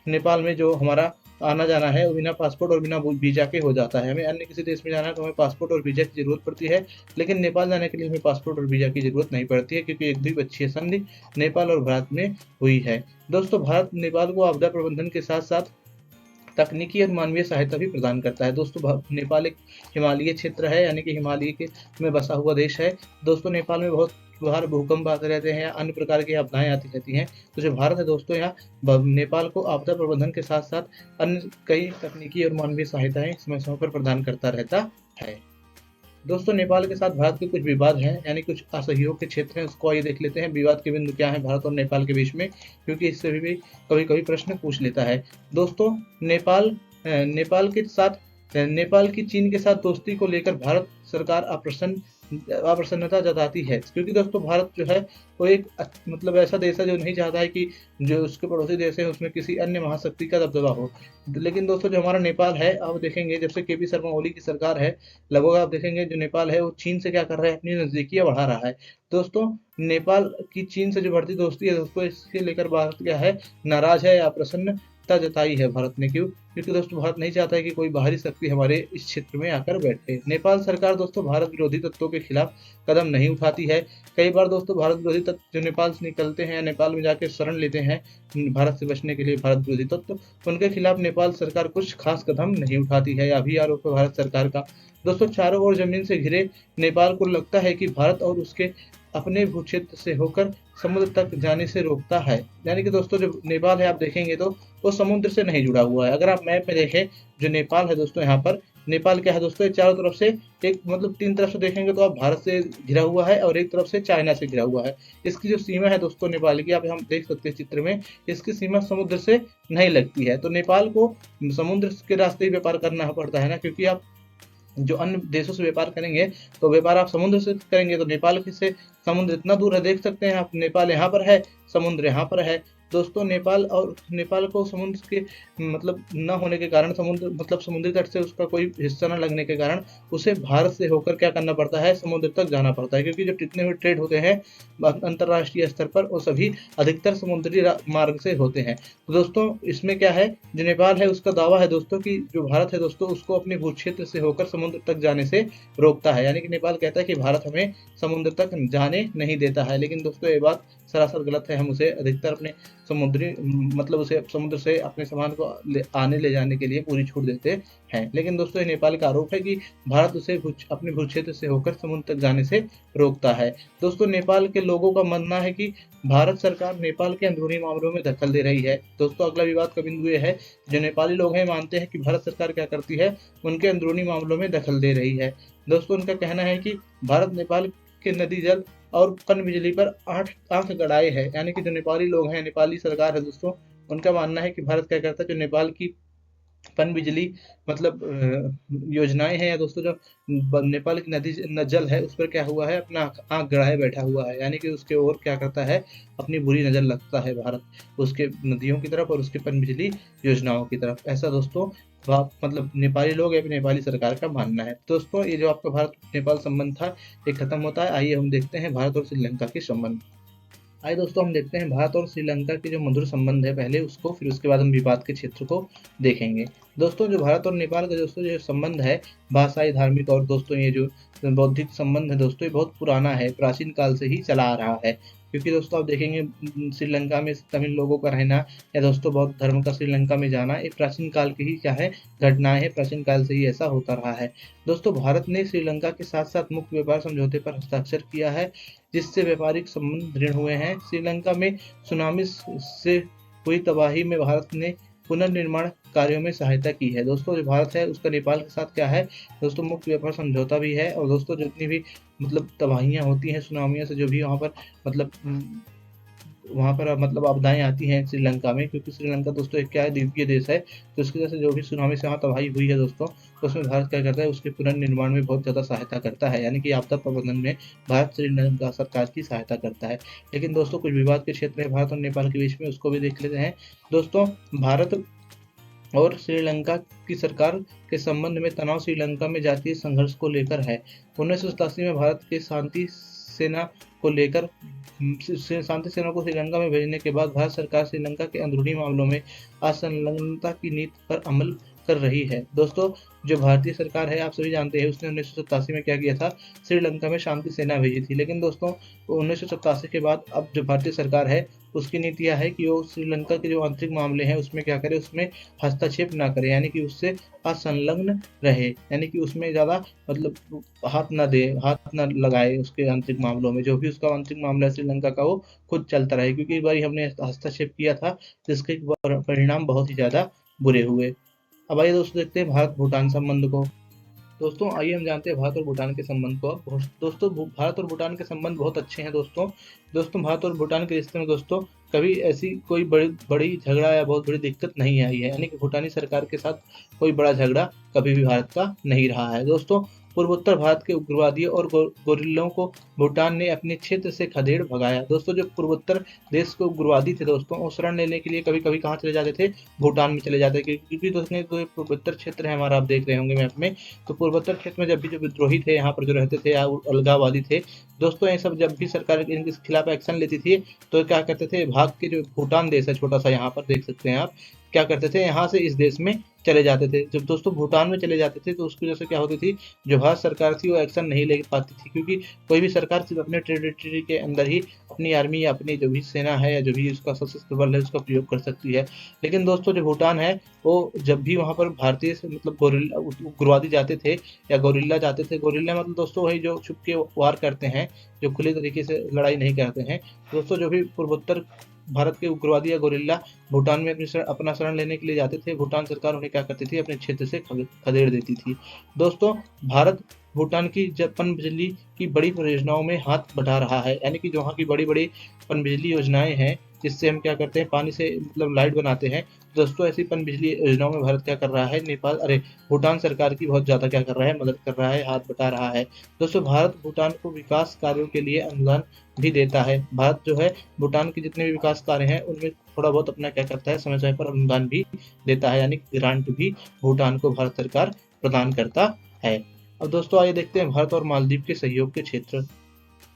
नेपाल में जो हमारा आना जाना है वो बिना पासपोर्ट और बिना वीजा के हो जाता है। हमें अन्य किसी देश में जाना है तो हमें पासपोर्ट और वीजा की जरूरत पड़ती है, लेकिन नेपाल जाने के लिए हमें पासपोर्ट और वीजा की जरूरत नहीं पड़ती है, क्योंकि एक द्विपक्षीय संधि नेपाल और भारत में हुई है। दोस्तों भारत नेपाल को आपदा प्रबंधन के साथ साथ तकनीकी और मानवीय सहायता भी प्रदान करता है। दोस्तों नेपाल एक हिमालयी क्षेत्र है, यानी कि हिमालय के में बसा हुआ देश है। दोस्तों नेपाल में बहुत बार भूकंप आते रहते हैं, अन्य प्रकार की आपदाएं आती रहती हैं। तो जो भारत है दोस्तों यहाँ नेपाल को आपदा प्रबंधन के साथ साथ अन्य कई तकनीकी और मानवीय सहायताएं समय समय पर प्रदान करता रहता है। दोस्तों नेपाल के साथ भारत के कुछ विवाद हैं, यानी कुछ असहयोग के क्षेत्र हैं, उसको आइए देख लेते हैं। विवाद के बिंदु क्या है भारत और नेपाल के बीच में, क्योंकि इससे भी कभी कभी प्रश्न पूछ लेता है। दोस्तों नेपाल की चीन के साथ दोस्ती को लेकर भारत सरकार अप्रसन्नता जताती है, क्योंकि दोस्तों भारत जो है वो एक मतलब ऐसा देश है जो नहीं चाहता है कि जो उसके पड़ोसी देश है उसमें किसी अन्य महाशक्ति का दबदबा हो। लेकिन दोस्तों जो हमारा नेपाल है, आप देखेंगे जब से केपी शर्मा ओली की सरकार है, लगभग आप देखेंगे जो नेपाल है वो चीन से क्या कर रहा है, अपनी नजदीकियां बढ़ा रहा है। दोस्तों नेपाल की चीन से जो बढ़ती दोस्ती है दोस्तों, इसके लेकर भारत क्या है, नाराज है या प्रसन्नता जताई है भारत ने। क्योंकि दोस्तों भारत नहीं चाहता है कि कोई बाहरी शक्ति हमारे इस क्षेत्र में आकर बैठे। नेपाल सरकार दोस्तों भारत विरोधी तत्वों के खिलाफ कदम नहीं उठाती है। कई बार दोस्तों भारत विरोधी तत्व जो नेपाल से निकलते हैं, नेपाल में जाकर शरण लेते हैं भारत से बचने के लिए, भारत विरोधी तत्व, उनके खिलाफ नेपाल सरकार कुछ खास कदम नहीं उठाती है। अभी आरोप है भारत सरकार का। दोस्तों चारों ओर जमीन से घिरे नेपाल को लगता है कि भारत और उसके अपने भू क्षेत्र से होकर समुद्र तक जाने से रोकता है। यानी कि दोस्तों जो नेपाल है आप देखेंगे तो वो समुद्र से नहीं जुड़ा हुआ है। अगर आप मैप में देखें जो नेपाल है दोस्तों, यहाँ पर नेपाल क्या है दोस्तों, चारों तरफ से एक मतलब तीन तरफ से देखेंगे तो आप भारत से घिरा हुआ है और एक तरफ से चाइना से घिरा हुआ है। इसकी जो सीमा है दोस्तों नेपाल की, आप हम देख सकते हैं चित्र में, इसकी सीमा समुद्र से नहीं लगती है। तो नेपाल को समुद्र के रास्ते ही व्यापार करना पड़ता है ना, क्योंकि आप जो अन्य देशों से व्यापार करेंगे तो व्यापार आप समुद्र से करेंगे, तो नेपाल से समुद्र इतना दूर है, देख सकते हैं आप, नेपाल यहाँ पर है, समुद्र यहाँ पर है। दोस्तों नेपाल को समुद्र के मतलब न होने के कारण, समुद्र मतलब समुद्री तट से उसका कोई हिस्सा न लगने के कारण उसे भारत से होकर क्या करना पड़ता है, समुद्र तक जाना पड़ता है, क्योंकि जो जितने भी ट्रेड होते हैं अंतर्राष्ट्रीय स्तर पर वो सभी अधिकतर समुद्री मार्ग से होते हैं। तो दोस्तों इसमें क्या है, जो नेपाल है उसका दावा है दोस्तों कि जो भारत है दोस्तों उसको अपने भू क्षेत्र से होकर समुद्र तक जाने से रोकता है, यानी कि नेपाल कहता है कि भारत हमें समुद्र तक जाने नहीं देता है। लेकिन दोस्तों ये बात सरासर गलत है। हम उसे अधिकतर अपने समुद्री मतलब उसे समुद्र से अपने सामान को आने ले जाने के लिए पूरी छूट देते हैं। लेकिन दोस्तों ये नेपाल का आरोप है कि भारत उसे अपने भू क्षेत्र से होकर समुद्र तक जाने से रोकता है। दोस्तों नेपाल के लोगों का मानना है कि भारत सरकार नेपाल के अंदरूनी मामलों में दखल दे रही है। दोस्तों अगला विवाद का बिंदु ये है, जो नेपाली लोग हैं मानते हैं कि भारत सरकार क्या करती है, उनके अंदरूनी मामलों में दखल दे रही है। दोस्तों उनका कहना है कि भारत नेपाल के नदी जल और पन बिजली पर 8 आंख गड़ाए है, यानी कि जो नेपाली लोग हैं, नेपाली सरकार है दोस्तों, उनका मानना है कि भारत क्या करता है, जो नेपाल की पन बिजली मतलब योजनाएं हैं या दोस्तों जो नेपाल की नदी जल है उस पर क्या हुआ है, अपना आंख गड़ाए बैठा हुआ है, यानी कि उसके ओर क्या करता है, अपनी बुरी नजर लगता है भारत उसके नदियों की तरफ और उसके पन बिजली योजनाओं की तरफ। ऐसा दोस्तों मतलब नेपाली लोग या नेपाली सरकार का मानना है। दोस्तों ये जो आपका भारत नेपाल संबंध था ये खत्म होता है। आइए हम देखते हैं भारत और श्रीलंका के संबंध। आइए दोस्तों हम देखते हैं भारत और श्रीलंका के जो मधुर संबंध है पहले उसको, फिर उसके बाद हम विवाद के क्षेत्र को देखेंगे। दोस्तों जो भारत और नेपाल का दोस्तों जो संबंध है भाषाई, धार्मिक और दोस्तों ये जो बौद्धिक संबंध है दोस्तों, ये बहुत पुराना है, प्राचीन काल से ही चला आ रहा है। क्योंकि दोस्तों आप देखेंगे श्रीलंका में तमिल लोगों का रहना या दोस्तों बौद्ध धर्म का श्रीलंका में जाना, एक प्राचीन काल की ही क्या है, घटनाएं है, प्राचीन काल से ही ऐसा होता रहा है। दोस्तों भारत ने श्रीलंका के साथ साथ मुक्त व्यापार समझौते पर हस्ताक्षर किया है, जिससे व्यापारिक संबंध दृढ़ हुए हैं। श्रीलंका में सुनामी से हुई तबाही में भारत ने पुनर्निर्माण कार्यों में सहायता की है। दोस्तों जो भारत है उसका नेपाल के साथ क्या है दोस्तों, मुक्त व्यापार समझौता भी है। और दोस्तों जितनी भी मतलब तबाहियां होती हैं सुनामियों से, जो भी वहाँ पर मतलब आपदाएं आती हैं श्रीलंका में, क्योंकि श्रीलंका दोस्तों एक क्या है, द्वीपीय देश है, तो इसकी वजह से जो भी सुनामी से वहाँ तबाही हुई है दोस्तों, तो उसमें भारत क्या करता है, उसके पुनर्निर्माण में बहुत ज़्यादा सहायता करता है, यानी कि आपदा प्रबंधन में भारत श्रीलंका सरकार की सहायता करता है। लेकिन दोस्तों कुछ विवाद के क्षेत्र है भारत और नेपाल के बीच में, उसको भी देख लेते हैं। दोस्तों भारत और श्रीलंका की सरकार के संबंध में तनाव श्रीलंका में जातीय संघर्ष को लेकर है। 1987 में भारत के शांति सेना को श्रीलंका में भेजने के बाद भारत सरकार श्रीलंका के अंदरूनी मामलों में असंलग्नता की नीति पर अमल कर रही है। दोस्तों जो भारतीय सरकार है आप सभी जानते हैं, उसने 1987 में क्या किया था, श्रीलंका में शांति सेना भेजी थी। लेकिन दोस्तों 1987 के बाद अब जो भारतीय सरकार है उसकी नीति यह है कि वो श्रीलंका के जो आंतरिक मामले हैं उसमें क्या करे, उसमें हस्तक्षेप ना करे, यानी कि उससे असंलग्न रहे, यानी कि उसमें ज़्यादा मतलब हाथ ना दे, हाथ ना लगाए उसके आंतरिक मामलों में। जो भी उसका आंतरिक मामला है श्रीलंका का वो खुद चलता रहे, क्योंकि इस बार हमने हस्तक्षेप किया था जिसके परिणाम बहुत ही ज़्यादा बुरे हुए। अब आइए दोस्तों देखते हैं भारत भूटान संबंध को। दोस्तों आइए हम जानते हैं भारत और भूटान के संबंध को। दोस्तों भारत और भूटान के संबंध बहुत अच्छे हैं दोस्तों भारत और भूटान के रिश्ते में दोस्तों कभी ऐसी कोई बड़ी झगड़ा या बहुत बड़ी दिक्कत नहीं आई है, यानी कि भूटानी सरकार के साथ कोई बड़ा झगड़ा कभी भी भारत का नहीं रहा है। दोस्तों पूर्वोत्तर भारत के उग्रवादियों और गोरिल्लों को भूटान ने अपने क्षेत्र से खदेड़ भगाया। दोस्तों जो पूर्वोत्तर देश के उग्रवादी थे दोस्तों, वो शरण लेने के लिए कभी कभी कहाँ चले जाते थे, भूटान में चले जाते थे, क्योंकि दोस्तों जो पूर्वोत्तर क्षेत्र है हमारा, आप देख रहे होंगे मैप में, तो पूर्वोत्तर क्षेत्र में जब भी जो विद्रोही थे यहाँ पर जो रहते थे या अलगाववादी थे दोस्तों, ये सब जब भी सरकार इनके खिलाफ एक्शन लेती थी तो क्या करते थे, भाग के जो भूटान देश है छोटा सा, यहाँ पर देख सकते हैं आप, क्या करते थे, यहाँ से इस देश में चले जाते थे। जब दोस्तों भूटान में चले जाते थे तो उसकी वजह से क्या होती थी, जो भारत सरकार थी वो एक्शन नहीं ले पाती थी, क्योंकि कोई भी सरकार सिर्फ अपने टेरिटरी के अंदर ही अपनी आर्मी या अपनी जो भी सेना है या जो भी उसका सशस्त्र बल है उसका प्रयोग कर सकती है। लेकिन दोस्तों जो भूटान है वो जब भी वहाँ पर भारतीय मतलब उग्रवादी जाते थे या गोरिल्ला जाते थे, गोरिल्ला मतलब दोस्तों वही जो छुप के वार करते हैं, जो खुले तरीके से लड़ाई नहीं करते हैं। दोस्तों जो भी पूर्वोत्तर भारत के उग्रवादी या गोरिल्ला भूटान में अपना शरण लेने के लिए जाते थे, भूटान सरकार उन्हें क्या करती थी, अपने क्षेत्र से खदेड़ देती थी। दोस्तों भारत भूटान की पनबिजली की बड़ी परियोजनाओं में हाथ बटा रहा है, यानी कि जो वहाँ की बड़ी बड़ी पनबिजली योजनाएं हैं जिससे हम क्या करते हैं, पानी से मतलब लाइट बनाते हैं। दोस्तों ऐसी पनबिजली योजनाओं में भारत क्या कर रहा है, भूटान सरकार की बहुत ज़्यादा क्या कर रहा है, मदद कर रहा है, हाथ बटा रहा है। दोस्तों भारत भूटान को विकास कार्यों के लिए अनुदान भी देता है। भारत जो है भूटान के जितने भी विकास कार्य हैं उनमें थोड़ा बहुत अपना क्या करता है, समय समय पर अनुदान भी देता है, यानी ग्रांट भी भूटान को भारत सरकार प्रदान करता है। अब दोस्तों आइए देखते हैं भारत और मालदीव के सहयोग के क्षेत्र।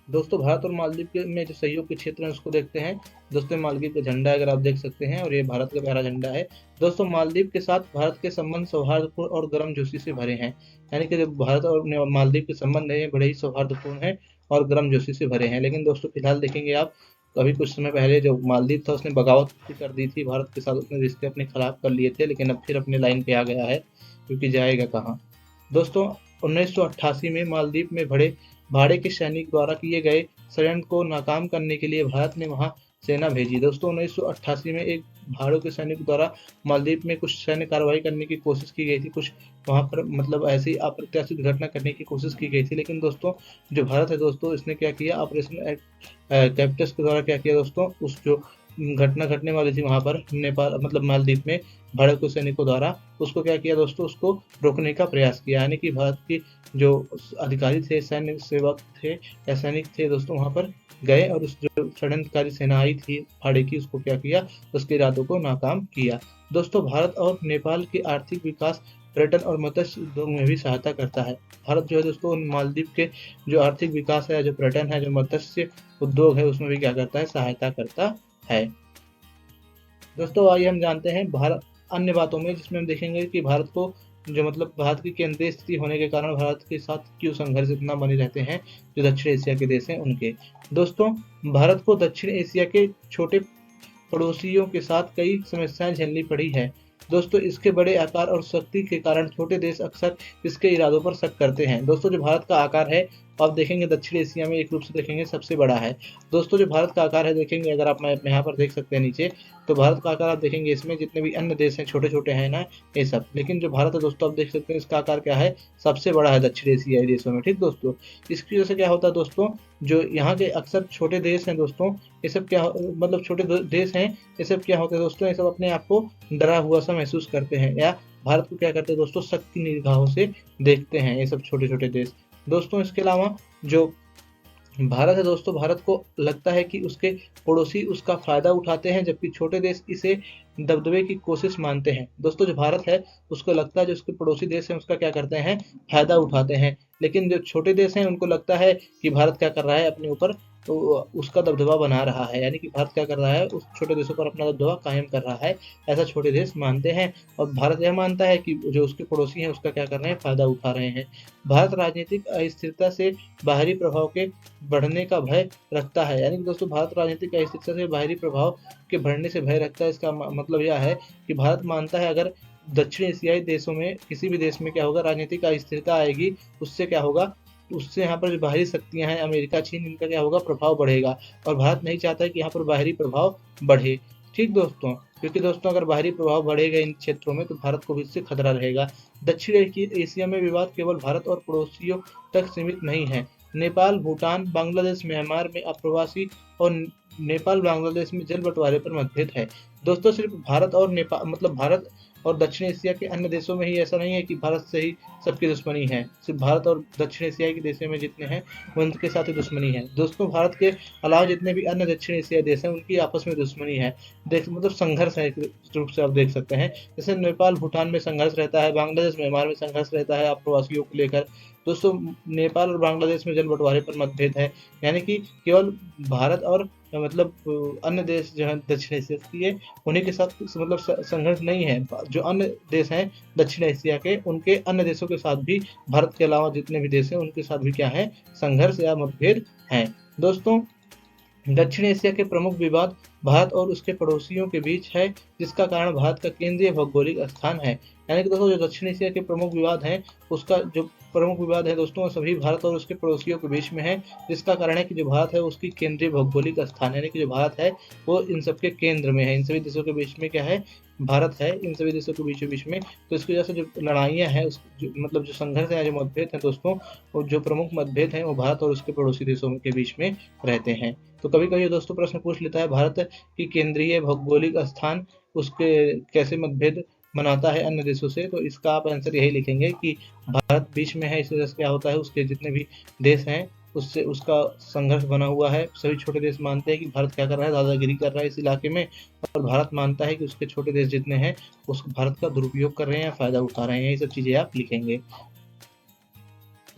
दोस्तों भारत और मालदीव के में जो सहयोग के क्षेत्र हैं उसको देखते हैं। दोस्तों मालदीव का झंडा अगर आप देख सकते हैं और ये भारत का प्यारा झंडा है। दोस्तों मालदीव के साथ भारत के संबंध सौहार्दपूर्ण और गर्मजोशी से भरे हैं, यानी कि जो भारत और मालदीव के संबंध है बड़े ही सौहार्दपूर्ण है और गर्मजोशी से भरे हैं। लेकिन दोस्तों फिलहाल देखेंगे आप, अभी कुछ समय पहले जो मालदीव था उसने बगावत कर दी थी भारत के साथ, उसने रिश्ते अपने खराब कर लिए थे, लेकिन अब फिर अपने लाइन पे आ गया है, क्योंकि जाएगा कहाँ। दोस्तों 1988 में मालदीव में भाड़े के सैनिक द्वारा किए गए षड्यंत्र को नाकाम करने के लिए भारत ने वहां सेना भेजी। दोस्तों 1988 में एक भाड़ों के सैनिक द्वारा मालदीव में कुछ सैन्य कार्रवाई करने की कोशिश की गई थी, कुछ वहां पर मतलब ऐसी अप्रत्याशित घटना करने की कोशिश की गई थी। लेकिन दोस्तों जो भारत है दोस्तों इसने क्या किया, ऑपरेशन कैप्टस के द्वारा क्या किया दोस्तों, उस जो घटना घटने वाली थी वहां पर नेपाल मतलब मालदीव में भारत के सैनिकों द्वारा, उसको क्या किया दोस्तों, उसको रोकने का प्रयास किया। यानी कि भारत की जो अधिकारी थे, सैन्य सेवक थे या सैनिक थे दोस्तों, वहां पर गए और उस जो षड्यंत्रकारी सेना आई थी भाड़े की, उसको क्या किया, उसके इरादों को नाकाम किया। दोस्तों भारत और नेपाल के आर्थिक विकास, पर्यटन और मत्स्य उद्योग में भी सहायता करता है। भारत जो है दोस्तों मालदीव के जो आर्थिक विकास है, जो पर्यटन है, जो मत्स्य उद्योग है, उसमें भी क्या करता है, सहायता करता है। दोस्तों आइए हम जानते हैं भारत अन्य बातों में, जिसमें हम देखेंगे कि भारत को जो मतलब भारत की केंद्रीय स्थिति होने के कारण भारत के साथ क्यों संघर्ष इतना बने रहते हैं जो दक्षिण एशिया के देश हैं उनके। दोस्तों भारत को दक्षिण एशिया के छोटे पड़ोसियों के साथ कई समस्याएं झेलनी पड़ी है। दोस्तों इसके बड़े आकार और शक्ति के कारण छोटे देश अक्सर इसके इरादों पर शक करते हैं। दोस्तों जो भारत का आकार है आप देखेंगे दक्षिण एशिया में एक रूप से देखेंगे सबसे बड़ा है। दोस्तों जो भारत का आकार है देखेंगे, अगर आप मैप में यहाँ पर देख सकते हैं नीचे, तो भारत का आकार आप देखेंगे इसमें जितने भी अन्य देश हैं छोटे छोटे हैं ना ये सब, लेकिन जो भारत है दोस्तों आप देख सकते हैं इसका आकार क्या है, सबसे बड़ा है दक्षिण एशियाई देशों में। ठीक दोस्तों, इसकी वजह से क्या होता है दोस्तों, जो यहाँ के अक्सर छोटे देश हैं दोस्तों, ये सब क्या मतलब छोटे देश हैं, ये सब क्या होते हैं दोस्तों, ये सब अपने आप को डरा हुआ सा महसूस करते हैं या भारत को क्या करते हैं दोस्तों, शक की निगाहों से देखते हैं ये सब छोटे छोटे देश। दोस्तों इसके अलावा जो भारत है दोस्तों, भारत को लगता है कि उसके पड़ोसी उसका फायदा उठाते हैं, जबकि छोटे देश इसे दबदबे की कोशिश मानते हैं। दोस्तों जो भारत है उसको लगता है जो उसके पड़ोसी देश हैं उसका क्या करते हैं, फायदा उठाते हैं, लेकिन जो छोटे देश हैं उनको लगता है कि भारत क्या कर रहा है, अपने ऊपर तो उसका दबदबा बना रहा है, यानी कि भारत क्या कर रहा है, उस छोटे देशों पर अपना दबदबा कायम कर रहा है, ऐसा छोटे देश मानते हैं। और भारत यह मानता है कि जो उसके पड़ोसी हैं उसका क्या कर रहे हैं, फायदा उठा रहे हैं। भारत राजनीतिक अस्थिरता से बाहरी प्रभाव के बढ़ने का भय रखता है, यानी कि दोस्तों भारत राजनीतिक अस्थिरता से बाहरी प्रभाव के बढ़ने से भय रखता है। इसका मतलब यह है कि भारत मानता है अगर दक्षिण एशियाई देशों में किसी भी देश में क्या होगा, राजनीतिक अस्थिरता आएगी, उससे क्या होगा, उससे यहाँ पर जो बाहरी शक्तियां हैं अमेरिका चीन, इनका क्या होगा, प्रभाव बढ़ेगा, और भारत नहीं चाहता है कि यहाँ पर बाहरी प्रभाव बढ़े। ठीक दोस्तों, क्योंकि दोस्तों अगर बाहरी प्रभाव बढ़ेगा इन क्षेत्रों में तो भारत को भी इससे खतरा रहेगा। दक्षिण एशिया में विवाद केवल भारत और पड़ोसियों तक सीमित नहीं है। नेपाल, भूटान, बांग्लादेश, म्यांमार में अप्रवासी और नेपाल बांग्लादेश में जल बंटवारे पर मतभेद है। दोस्तों सिर्फ भारत और नेपाल मतलब भारत और दक्षिण एशिया के अन्य देशों में ही ऐसा नहीं है कि भारत से ही सबकी दुश्मनी है, सिर्फ भारत और दक्षिण एशिया के देशों में जितने हैं उनके साथ ही दुश्मनी है। दोस्तों भारत के अलावा जितने भी अन्य दक्षिण एशियाई देश हैं उनकी आपस में दुश्मनी है, मतलब संघर्ष है, एक रूप से आप देख सकते हैं। जैसे नेपाल भूटान में संघर्ष रहता है, बांग्लादेश म्यांमार में संघर्ष रहता है अप्रवासियों को लेकर। दोस्तों नेपाल और बांग्लादेश में जल बंटवारे पर मतभेद है, यानी कि केवल भारत और मतलब अन्य देश जो है दक्षिण एशिया के उन्हीं के साथ मतलब संघर्ष नहीं है, जो अन्य देश हैं दक्षिण एशिया के उनके अन्य देशों के साथ भी, भारत के अलावा जितने भी देश हैं उनके साथ भी क्या है, संघर्ष या मतभेद हैं। दोस्तों दक्षिण एशिया के प्रमुख विवाद भारत और उसके पड़ोसियों के बीच है, जिसका कारण भारत का केंद्रीय भौगोलिक स्थान है। यानी कि दोस्तों जो दक्षिण एशिया के प्रमुख विवाद हैं, उसका जो प्रमुख विवाद है दोस्तों, वो सभी भारत और उसके पड़ोसियों के बीच में है, जिसका कारण है कि जो भारत है उसकी केंद्रीय भौगोलिक स्थान, यानी कि जो भारत है वो इन सबके केंद्र में है। इन सभी देशों के बीच में क्या है, भारत है इन सभी देशों के बीच में। तो इसकी वजह से जो लड़ाइयाँ हैं, उस मतलब जो संघर्ष है, जो मतभेद हैं दोस्तों, वो जो प्रमुख मतभेद हैं वो भारत और उसके पड़ोसी देशों के बीच में रहते हैं। तो कभी कभी दोस्तों प्रश्न पूछ लेता है, भारत की केंद्रीय भौगोलिक स्थान उसके कैसे मतभेद बनाता है अन्य देशों से। तो इसका आप आंसर यही लिखेंगे कि भारत बीच में है, इस वजह से क्या होता है, उसके जितने भी देश हैं उससे उसका संघर्ष बना हुआ है। सभी छोटे देश मानते हैं कि भारत क्या कर रहा है, दादागिरी कर रहा है इस इलाके में, और भारत मानता है कि उसके छोटे देश जितने हैं उस भारत का दुरुपयोग कर रहे हैं या फायदा उठा रहे हैं। यही सब चीजें आप लिखेंगे।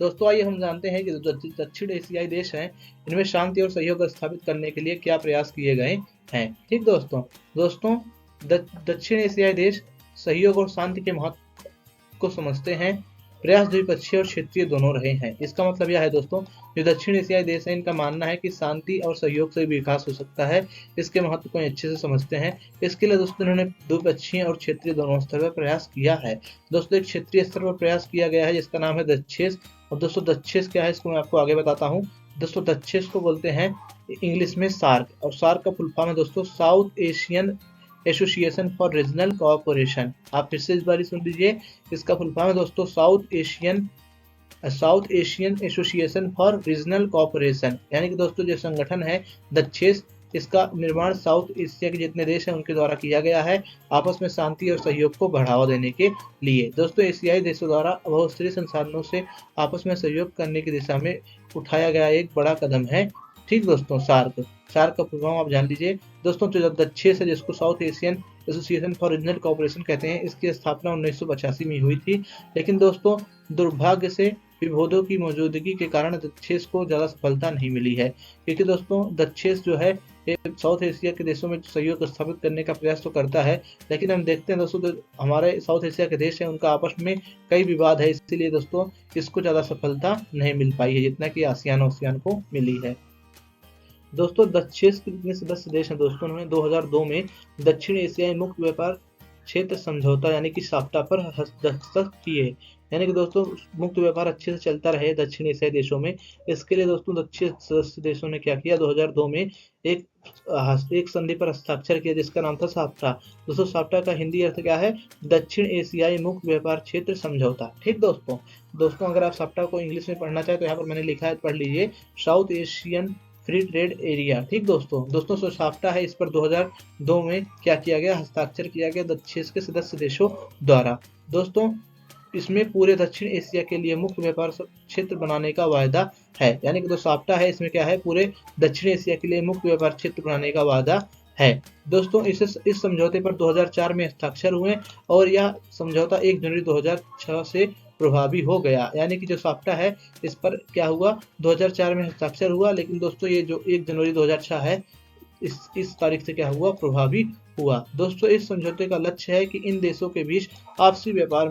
दोस्तों आइए हम जानते हैं कि जो दक्षिण एशियाई देश हैं, इनमें शांति और सहयोग स्थापित करने के लिए क्या प्रयास किए गए हैं। ठीक दोस्तों दक्षिण एशियाई देश सहयोग और शांति के महत्व को समझते हैं। प्रयास द्विपक्षीय और क्षेत्रीय दोनों रहे हैं। इसका मतलब यह है दोस्तों, जो दक्षिण एशियाई देश है इनका मानना है कि शांति और सहयोग से विकास हो सकता है। इसके महत्व को अच्छे से समझते हैं। इसके लिए दोस्तों इन्होंने द्विपक्षीय और क्षेत्रीय दोनों स्तर पर प्रयास किया है। दोस्तों एक क्षेत्रीय स्तर पर प्रयास किया गया है जिसका नाम है दक्षेस। और दोस्तों दक्षेस क्या है, इसको मैं आपको आगे बताता हूँ। दोस्तों दक्षेस को बोलते हैं इंग्लिश में सार्क, और सार्क का फुल फॉर्म है दोस्तों south Asian association for regional cooperation. आप फिर से इस बार सुन लीजिए, इसका फुल फॉर्म है दोस्तों south Asian association for regional cooperation. यानी कि दोस्तों जो संगठन है दक्षेस, इसका निर्माण साउथ एशिया के जितने देश हैं उनके द्वारा किया गया है, आपस में शांति और सहयोग को बढ़ावा देने के लिए। दोस्तों एशियाई देशों द्वारा बहुस्तरीय संसाधनों से आपस में सहयोग करने की दिशा में उठाया गया एक बड़ा कदम है। ठीक दोस्तों, सार्क का फुल आप जान लीजिए। दोस्तों जो दक्षेस है, जिसको south Asian association for regional cooperation कहते हैं, इसकी स्थापना 1985 में हुई थी। लेकिन दोस्तों दुर्भाग्य से विभेदों की मौजूदगी के कारण दक्षेस को ज्यादा सफलता नहीं मिली है, क्योंकि दोस्तों दक्षेस जो है साउथ एशिया के देशों में सहयोग स्थापित करने का प्रयास तो करता है, लेकिन हम देखते हैं दोस्तों जो हमारे साउथ एशिया के देश हैं उनका आपस में कई विवाद है, इसीलिए दोस्तों इसको ज्यादा सफलता नहीं मिल पाई है जितना कि आसियान को मिली है। दोस्तों दक्षेस के जितने सदस्य देश हैं दोस्तों, उन्होंने 2002 में दक्षिण एशियाई मुक्त व्यापार क्षेत्र समझौता यानी कि साफ्टा पर हस्ताक्षर किए। यानी कि दोस्तों मुक्त व्यापार अच्छे से चलता रहे दक्षिण एशियाई देशों में, इसके लिए दोस्तों दक्षिण सदस्य देशों ने क्या किया, 2002 में एक संधि पर हस्ताक्षर किया जिसका नाम था साफ्टा। दोस्तों साफ्टा का हिंदी अर्थ क्या है, दक्षिण एशियाई मुक्त व्यापार क्षेत्र समझौता। ठीक दोस्तों अगर आप साफ्टा को इंग्लिश में पढ़ना चाहे तो यहाँ पर मैंने लिखा है, पढ़ लीजिए, south Asian free trade area. ठीक दोस्तों जो साफ्टा है इस पर 2002 में क्या किया गया, हस्ताक्षर किया गया दक्षिण के सदस्य देशों द्वारा। दोस्तों इसमें पूरे दक्षिण एशिया के लिए मुक्त व्यापार क्षेत्र बनाने का वायदा है। यानी कि जो साफ्टा है इसमें क्या है, पूरे दक्षिण एशिया के लिए मुक्त व्यापार क्षेत्र बनाने का वादा है। दोस्तों इस समझौते पर 2004 में हस्ताक्षर हुए और यह समझौता 1 जनवरी 2006 से प्रभावी हो गया। यानी कि जो साफ्टा है इस पर क्या हुआ, 2004 में हस्ताक्षर हुआ, लेकिन दोस्तों ये जो 1 जनवरी 2006 है इस तारीख से क्या हुआ, प्रभावी हुआ। दोस्तों इस समझौते का लक्ष्य है कि इन देशों के बीच आपसी व्यापार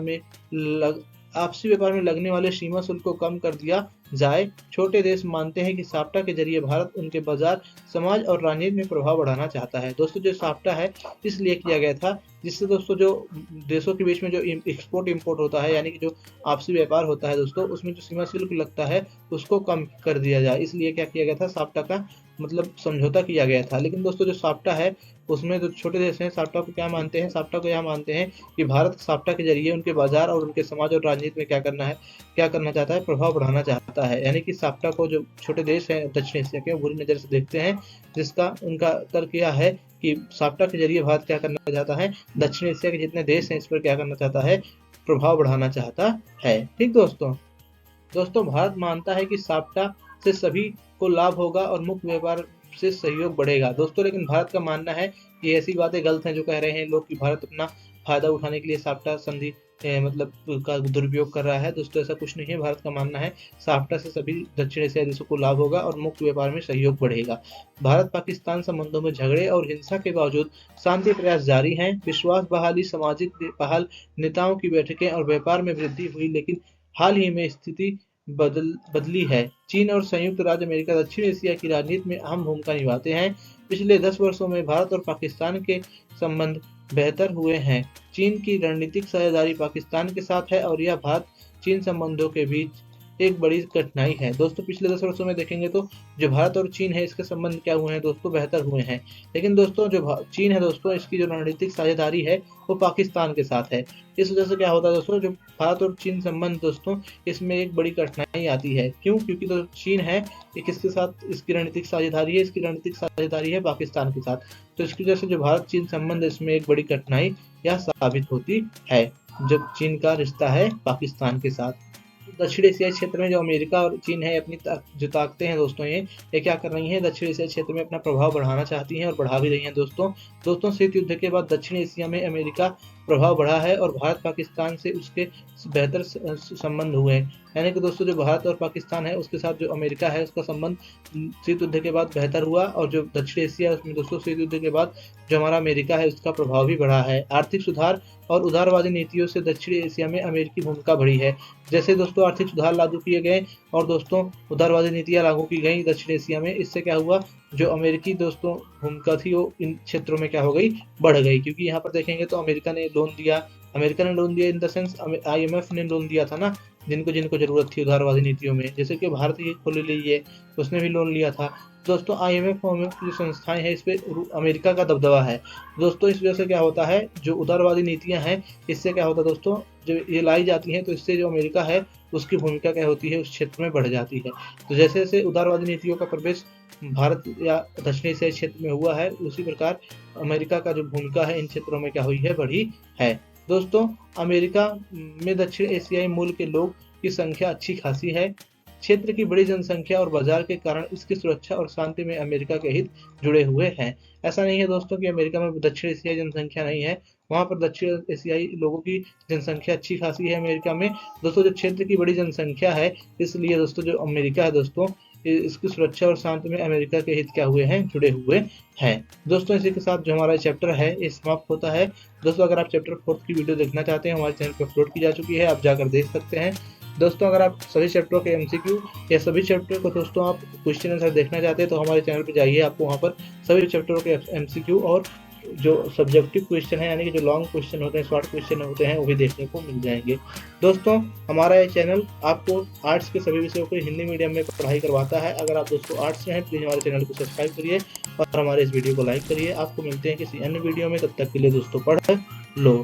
में लगने वाले सीमा शुल्क को कम कर दिया जाए। छोटे देश मानते हैं कि साफ्टा के जरिए भारत उनके बाजार, समाज और राजनीति में प्रभाव बढ़ाना चाहता है। दोस्तों जो साफ्टा है इसलिए किया गया था जिससे दोस्तों जो देशों के बीच में जो एक्सपोर्ट इंपोर्ट होता है, यानी कि जो आपसी व्यापार होता है दोस्तों, उसमें जो सीमा शुल्क लगता है उसको कम कर दिया जाए, इसलिए क्या किया गया था, साफ्टा का मतलब समझौता किया गया था। लेकिन दोस्तों जो साफ्टा है उसमें जो छोटे देश हैं साफ्टा को क्या मानते हैं, साफ्टा को यह मानते हैं कि भारत साफ्टा के जरिए उनके बाजार और उनके समाज और राजनीति में क्या करना चाहता है, प्रभाव बढ़ाना चाहता है। यानी कि साफ्टा को जो छोटे देश हैं दक्षिण एशिया के बुरी नज़र से देखते हैं, जिसका उनका तर्क यह है कि साफ्टा के जरिए भारत क्या करना चाहता है, दक्षिण एशिया के जितने देश हैं इस पर क्या करना चाहता है, प्रभाव बढ़ाना चाहता है। ठीक दोस्तों भारत मानता है कि साफ्टा से सभी को लाभ होगा और मुक्त व्यापार से सहयोग बढ़ेगा। दोस्तों लेकिन भारत का मानना है कि ऐसी बातें गलत हैं जो कह रहे हैं लोग कि भारत अपना फायदा उठाने के लिए साफ्टा संधि मतलब का दुरुपयोग कर रहा है। दोस्तों ऐसा कुछ नहीं है, भारत का मानना है साफ्टा से सभी दक्षिण एशियाई देशों को लाभ होगा और मुक्त व्यापार में सहयोग बढ़ेगा। भारत पाकिस्तान संबंधों में झगड़े और हिंसा के बावजूद शांति प्रयास जारी हैं। विश्वास बहाली, सामाजिक पहल, नेताओं की बैठकें और व्यापार में वृद्धि हुई, लेकिन हाल ही में स्थिति बदली है। चीन और संयुक्त राज्य अमेरिका दक्षिण एशिया की राजनीति में अहम भूमिका निभाते हैं। पिछले 10 वर्षों में भारत और पाकिस्तान के संबंध बेहतर हुए हैं। चीन की रणनीतिक साझेदारी पाकिस्तान के साथ है और यह भारत चीन संबंधों के बीच एक बड़ी कठिनाई है। दोस्तों पिछले 10 वर्षों में देखेंगे तो जो भारत और चीन है इसके संबंध क्या हुए हैं दोस्तों, बेहतर हुए हैं। लेकिन दोस्तों जो चीन है दोस्तों, इसकी जो रणनीतिक साझेदारी है वो पाकिस्तान के साथ है। इस वजह से क्या होता है दोस्तों, जो भारत और चीन संबंध दोस्तों, इसमें एक बड़ी कठिनाई आती है। क्यों? क्योंकि तो चीन है ये किसके साथ इसकी रणनीतिक साझेदारी है, इसकी रणनीतिक साझेदारी है पाकिस्तान के साथ। तो इसकी वजह से जो भारत चीन संबंध, इसमें एक बड़ी कठिनाई यह साबित होती है जब चीन का रिश्ता है पाकिस्तान के साथ। दक्षिण एशियाई क्षेत्र में जो अमेरिका और चीन है अपनी जो ताकतें हैं दोस्तों, ये क्या कर रही हैं, दक्षिण एशियाई क्षेत्र में अपना प्रभाव बढ़ाना चाहती हैं और बढ़ा भी रही हैं दोस्तों शीत युद्ध के बाद दक्षिण एशिया में अमेरिका प्रभाव बढ़ा है और भारत पाकिस्तान से उसके बेहतर संबंध हुए हैं। यानी कि दोस्तों जो भारत और पाकिस्तान है उसके साथ जो अमेरिका है उसका संबंध शीत युद्ध के बाद बेहतर हुआ, और जो दक्षिण एशिया है उसमें दोस्तों शीत युद्ध के बाद जो हमारा अमेरिका है उसका प्रभाव भी बढ़ा है। आर्थिक सुधार और उदारवादी नीतियों से दक्षिण एशिया में अमेरिकी भूमिका बढ़ी है। जैसे दोस्तों आर्थिक सुधार लागू किए गए और दोस्तों उदारवादी नीतियां लागू की गई दक्षिण एशिया में, इससे क्या हुआ, जो अमेरिकी दोस्तों भूमिका थी वो इन क्षेत्रों में क्या हो गई, बढ़ गई। क्योंकि यहाँ पर देखेंगे तो अमेरिका ने लोन दिया इन द सेंस IMF ने लोन दिया था ना, जिनको जिनको जरूरत थी उदारवादी नीतियों में। जैसे कि भारत ही खोल लीजिए, उसने भी लोन लिया था। दोस्तों IMF की जो संस्थाएं हैं इस पे अमेरिका का दबदबा है दोस्तों। इस वजह से क्या होता है, जो उदारवादी नीतियां हैं इससे क्या होता है दोस्तों, जब ये लाई जाती हैं तो इससे जो अमेरिका है उसकी भूमिका क्या होती है, उस क्षेत्र में बढ़ जाती है। तो जैसे जैसे उदारवादी नीतियों का प्रवेश भारत या दक्षिण एशियाई क्षेत्र में हुआ है, उसी प्रकार अमेरिका का जो भूमिका है इन क्षेत्रों में क्या हुई है, बढ़ी है। दोस्तों अमेरिका में दक्षिण एशियाई मूल के लोग की संख्या अच्छी खासी है। क्षेत्र की बड़ी जनसंख्या और बाजार के कारण इसकी सुरक्षा और शांति में अमेरिका के हित जुड़े हुए हैं। ऐसा नहीं है दोस्तों कि अमेरिका में दक्षिण एशियाई जनसंख्या नहीं है, वहाँ पर दक्षिण एशियाई लोगों की जनसंख्या अच्छी खासी है अमेरिका में। दोस्तों जो क्षेत्र की बड़ी जनसंख्या है, इसलिए दोस्तों जो अमेरिका है दोस्तों, इसकी सुरक्षा और शांति में अमेरिका के हित क्या हुए हैं, जुड़े हुए हैं। दोस्तों इसी के साथ जो हमारा चैप्टर है ये समाप्त होता है। दोस्तों अगर आप चैप्टर 4 की वीडियो देखना चाहते हैं, हमारे चैनल पर अपलोड की जा चुकी है, आप जाकर देख सकते हैं। दोस्तों अगर आप सभी चैप्टरों के MCQ या सभी चैप्टर को दोस्तों आप क्वेश्चन आंसर देखना चाहते हैं तो हमारे चैनल पर जाइए, आपको वहाँ पर सभी चैप्टरों के MCQ और जो सब्जेक्टिव क्वेश्चन है, यानी कि जो लॉन्ग क्वेश्चन होते हैं, शॉर्ट क्वेश्चन होते हैं, वो भी देखने को मिल जाएंगे। दोस्तों हमारा ये चैनल आपको आर्ट्स के सभी विषयों को हिंदी मीडियम में पढ़ाई करवाता है। अगर आप दोस्तों आर्ट्स में हैं प्लीज़ हमारे चैनल को सब्सक्राइब करिए और हमारे इस वीडियो को लाइक करिए। आपको मिलते हैं किसी अन्य वीडियो में, तब तक के लिए दोस्तों पढ़ लो।